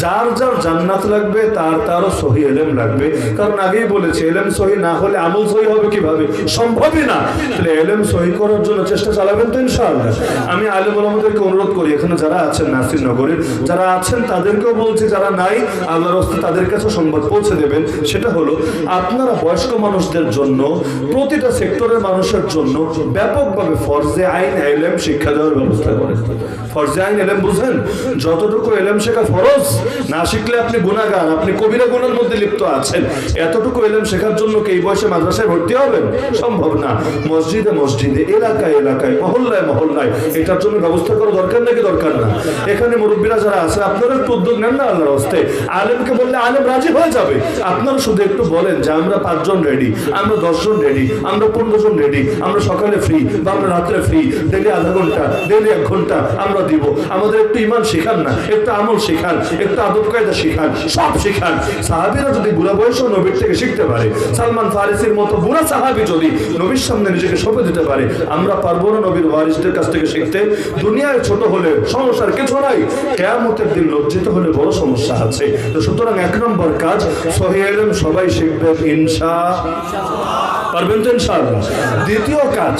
যার যার জান্নাত লাগবে তারও সহি ইলম লাগবে। কারণ আগেই বলেছি ইলম সহি না হলে আমল সহি হবে কিভাবে? সম্ভবই না। তাহলে ইলম সহি করার জন্য চেষ্টা চালাবেন তো ইনশাআল্লাহ। আমি আলেম ওলামাদেরকে অনুরোধ করি, এখানে যারা আছেন নাসিরনগরের যারা আছেন তাদেরকেও বলছি, যারা নাই আল্লাহর রাস্তায় তাদের কাছে সংবাদ পৌঁছে দেবেন। সেটা হলো আপনারা বয়স্ক মানুষদের জন্য, প্রতিটা সেক্টরের মানুষের জন্য ব্যাপকভাবে ফরজে আইন ইলম শিক্ষা দেওয়ার ব্যবস্থা করেন। ফরজে আইন ইলম বুঝেন? যতটুকু ইলম শেখা ফরজ, না শিখলে আপনি গুনাহগার, আপনি কবিরা গুনার মধ্যে লিপ্ত আছেন। এতটুকু ইলম শেখার জন্য কি এই বয়সে মাদ্রাসায় ভর্তি হবেন? সম্ভব না। মসজিদে মসজিদে, এলাকায় এলাকায়, মহল্লায় মহল্লায় এটার জন্য ব্যবস্থা করা দরকার নাকি দরকার না? এখানে মুরব্বীরা যারা আছে আপনারা একটু উদ্যোগ নেন না আল্লাহর রাস্তায়। আলেমকে বললে আলেম রাজি হয়ে যাবে। আপনারা শুধু একটু বলেন যে আমরা 5 জন রেডি, আমরা 10 জন রেডি, আমরা 15 জন রেডি, আমরা সকালে ফ্রি বা আমরা রাত্রে ফ্রি, ডেলি আধা ঘন্টা, ডেলি 1 ঘন্টা আমরা দিব। আমাদের একটু ইমান শেখান না, একটু আমল শেখান, একটু আদব কায়দা শেখান, সব শেখান। সাহাবীরা যদি বুড়া বয়সেও নবীর থেকে শিখতে পারে, সালমান ফারিসির মতো বুড়া সাহাবী যদি নবীর সামনে নিজেকে সঁপে দিতে পারে, আমরা পারবো না নবীর ওয়ারিসদের কাছ থেকে শিখতে? দুনিয়ায় ছোট হলে সমস্যার কিছু নাই, কিয়ামতের দিন লজ্জিত হলে বড় সমস্যা আছে। তো সুতরাং 1 নম্বর কাজ সহিহ ইলম সবাই শিখবে ইনশাআল্লাহ। পারবেন তো ইনশাআল্লাহ? দ্বিতীয় কাজ,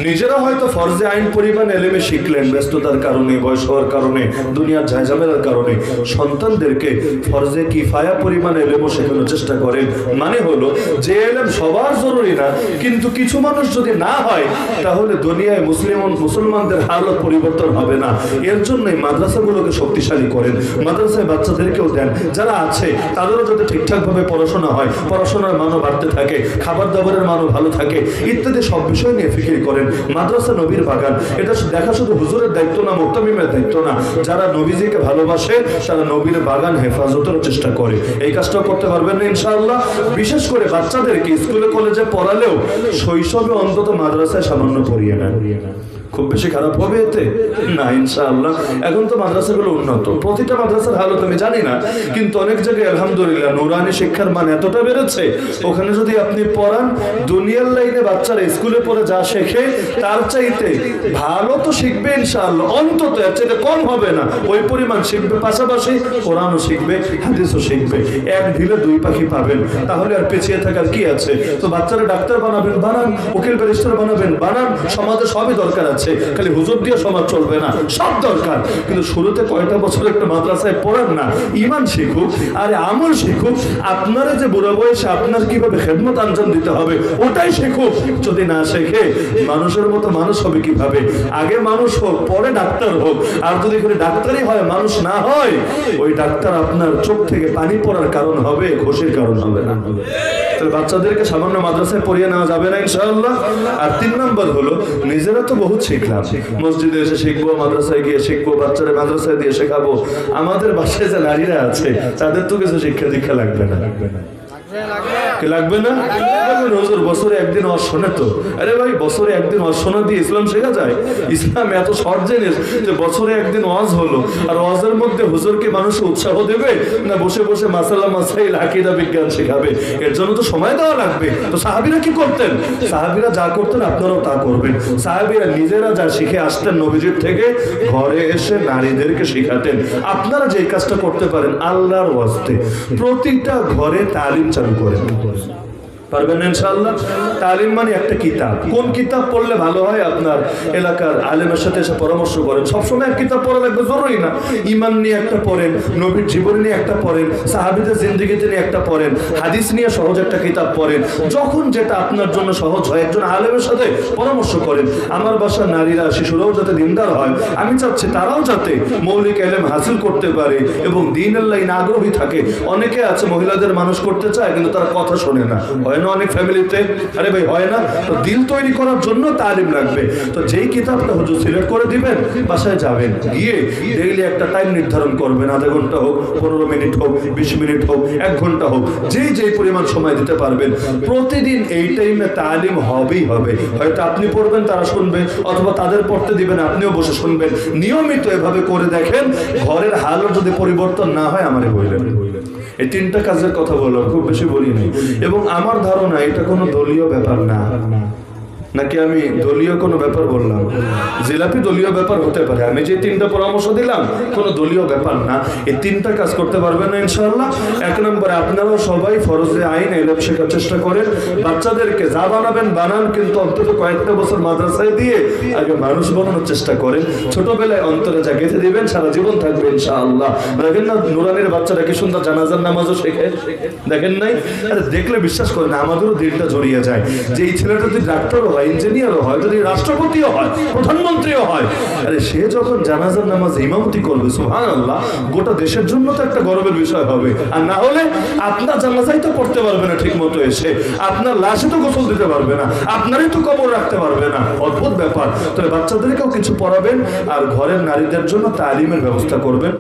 নিজেরা হয়তো ফরজে আইন পরিমাণ ইলমে শিখলেন, ব্যস্ততার কারণে, বয়স হওয়ার কারণে, দুনিয়ার ঝামেলার কারণে, সন্তানদেরকে ফরজে কিফায়া পরিমাণ ইলমও শেখানোর চেষ্টা করেন। মানে হলো যে ইলম সবার জরুরি না, কিন্তু কিছু মানুষ যদি না হয় তাহলে দুনিয়ায় মুসলমানদের হালত পরিবর্তন হবে না। এর জন্যই মাদ্রাসাগুলোকে শক্তিশালী করেন, মাদ্রাসায় বাচ্চাদেরকেও দেন। যারা আছে তাদেরও যাতে ঠিকঠাকভাবে পড়াশোনা হয়, পড়াশোনার মানও বাড়তে থাকে, খাবার দাবারের মানও ভালো থাকে, ইত্যাদি সব বিষয় নিয়ে ফিকির করেন। মাদ্রাসা নবীর বাগান, এটা দেখা শুধু হুজুরের দায়িত্ব না, মুক্তামিমের দায়িত্ব না। যারা নবীজিকে ভালোবাসে তারা নবীর বাগান হেফাজতের চেষ্টা করে। এই কাজটাও করতে পারবেন না ইনশাআল্লাহ? বিশেষ করে বাচ্চাদেরকে স্কুলে কলেজে পড়ালেও শৈশবে অন্তত মাদ্রাসায় সামান্য পড়িয়ে নেন। খুব বেশি খারাপ হবে এতে না ইনশাআল্লাহ। এখন তো মাদ্রাসাগুলো উন্নত, প্রতিটা মাদ্রাসার হালত আমি জানি না, কিন্তু অনেক জায়গায় আলহামদুলিল্লাহ নুরানি শিক্ষার মান এতটা বেড়েছে, ওখানে যদি আপনি পড়ান দুনিয়ার লাইনে বাচ্চারা স্কুলে পড়ে যা শেখে তার চাইতে ভালো তো শিখবে ইনশাআল্লাহ, অন্তত এর চাইতে কম হবে না, ওই পরিমাণ শিখবে। পাশাপাশি কোরআনও শিখবে, হাদিসও শিখবে। এক ঢিলে 2 পাখি পাবেন। তাহলে আর পিছিয়ে থাকার কি আছে? তো বাচ্চারা ডাক্তার বানাবেন, বানান, উকিল ব্যারিস্টার বানাবেন, বানান। সমাজে সবই দরকার আছে, খালি হুজুর দিয়ে সমাজ চলবে না, সব দরকার। কিন্তু শুরুতে কয়টা বছর একটা মাদ্রাসায় পড়ান না, ইমান শিখুক আর আমল শিখুক। আপনারা যে বুড়ো বয়সে আপনার কিভাবে খেদমত আঞ্জাম দিতে হবে ওটাই শিখুক। যদি না শেখে মানুষের মতো মানুষ হবে কিভাবে? আগে মানুষ হোক, পরে ডাক্তার হোক। আর যদি করে ডাক্তারই হয়, মানুষ না হয়, ওই ডাক্তার আপনার চোখ থেকে পানি পড়ার কারণ হবে, খুশির কারণ হবে না। তাহলে বাচ্চাদেরকে সামান্য মাদ্রাসায় পড়িয়ে নেওয়া যাবে না ইনশাআল্লাহ। আর 3 নম্বর হলো নিজেরা তো বহুত শিখলাম, মসজিদে এসে শিখবো, মাদ্রাসায় গিয়ে শিখবো, বাচ্চারা মাদ্রাসায় দিয়ে শেখাবো। আমাদের বাসায় যে নারীরা আছে তাদের তো কিছু শিক্ষা দীক্ষা লাগবে না, লাগবে না? হুজুর বছরে একদিন ওয়াজ শোনে তো। আরে ভাই, বছরে একদিন ওয়াজ শোনা দিয়ে ইসলাম শেখা যায়? ইসলাম এত শর্ট জিনিস যে বছরে একদিন ওয়াজ হলো, আর ওয়াজের মধ্যে হুজুরকে মানুষ উৎসাহ দেবে না বসে বসে মাসালা মাসাইল আকীদা বিজ্ঞান শেখাবে? এর জন্য তো সময় দেওয়া লাগবে। তো সাহাবীরা কি করতেন? সাহাবীরা যা করতেন আপনারাও তা করবেন। সাহাবীরা নিজেরা যা শিখে আসতেন নবীজির থেকে, ঘরে এসে নারীদেরকে শেখাতেন। আপনারা যে কাজটা করতে পারেন আল্লাহর ওয়াস্তে, প্রতিটা ঘরে তালিম চালু করেন। পারবেন ইনশাআল্লাহ? তালিম মানে একটা কিতাব। কোন কিতাব পড়লে ভালো হয়? আপনার এলাকার আলেমের সাথে এসে পরামর্শ করেন। সবসময় এক কিতাব পড়া লাগবে জরুরি না। ইমান নিয়ে একটা পড়েন, নবীর জীবন নিয়ে একটা পড়েন, সাহাবীদের জিন্দেগিতে নিয়ে একটা পড়েন, হাদিস নিয়ে সহজ একটা কিতাব পড়েন। যখন যেটা আপনার জন্য সহজ হয় একজন আলেমের সাথে পরামর্শ করেন। আমার বাসার নারীরা, শিশুরাও যাতে দিনদার হয়, আমি চাচ্ছি তারাও যাতে মৌলিক ইলম হাসিল করতে পারে এবং দ্বীনের লাইনে আগ্রহী থাকে। অনেকে আছে মহিলাদের মানুষ করতে চায় কিন্তু তারা কথা শোনে না, হয় না না অনেক ফ্যামিলিতে? আরে ভাই হয় না? তো দিল তৈরি করার জন্য তালিম লাগবে। তো যেই কিতাবটা হুজুর সিলেক্ট করে দিবেন, বাসায় যাবেন, গিয়ে ডেইলি একটা টাইম নির্ধারণ করবেন, আধা ঘন্টা হোক, 15 মিনিট হোক, 20 মিনিট হোক, 1 ঘন্টা হোক, যেই পরিমাণ সময় দিতে পারবেন, প্রতিদিন এই টাইমে তালিম হবেই হবে। হয়তো আপনি পড়বেন, তারা শুনবে, অথবা তাদের পড়তে দিবেন, আপনিও বসে শুনবেন। নিয়মিত এভাবে করে দেখেন, ঘরের হালও যদি পরিবর্তন না হয় আমারে বললেন। এই 3টা কাজের কথা বললাম, খুব বেশি বলিনি। এবং আমার ধারণা এটা কোনো দলীয় ব্যাপার না, নাকি আমি দলীয় কোনো ব্যাপার বললাম? জিলাপি দলীয় ব্যাপার হতে পারে, আমি যে 3টা পরামর্শ দিলাম কোনো দলীয় ব্যাপার না। এই 3টা কাজ করতে পারবেন না ইনশাআল্লাহ? 1 নম্বরে আপনারাও সবাই ফরজে আইন এলম শেখার চেষ্টা করেন। বাচ্চাদেরকে যা বানাবেন বানান, কিন্তু অন্তত কয়েকটা বছর মাদ্রাসায় দিয়ে আগে মানুষ বানানোর চেষ্টা করেন। ছোটবেলায় অন্তরে যা গেঁথে দিবেন সারা জীবন থাকবে ইনশাআল্লাহ। দেখেন না নুরানির বাচ্চারা কি সুন্দর জানাজার নামাজও শেখে, দেখেন নাই? আরে দেখলে বিশ্বাস করেন আমাদেরও দিলটা জড়িয়ে যায় যে এই ছেলেটা যদি ডাক্তারও হয়, ইঞ্জিনিয়ারও হয়, যদি রাষ্ট্রপতিও হয়, প্রধানমন্ত্রীও হয়, আরে সে যখন জানাজার নামাজ ইমামতি করবে, সুবহানাল্লাহ, গোটা দেশের জন্য তো একটা গর্বের বিষয় হবে। আর না হলে আপনার জানাজাই তো পড়তে পারবে না ঠিক মতো, এসে আপনার লাশে তো গোসল দিতে পারবে না, আপনারই তো কবর রাখতে পারবে না। অদ্ভুত ব্যাপার। তবে বাচ্চাদেরকেও কিছু পড়াবেন, আর ঘরের নারীদের জন্য তালিমের ব্যবস্থা করবেন।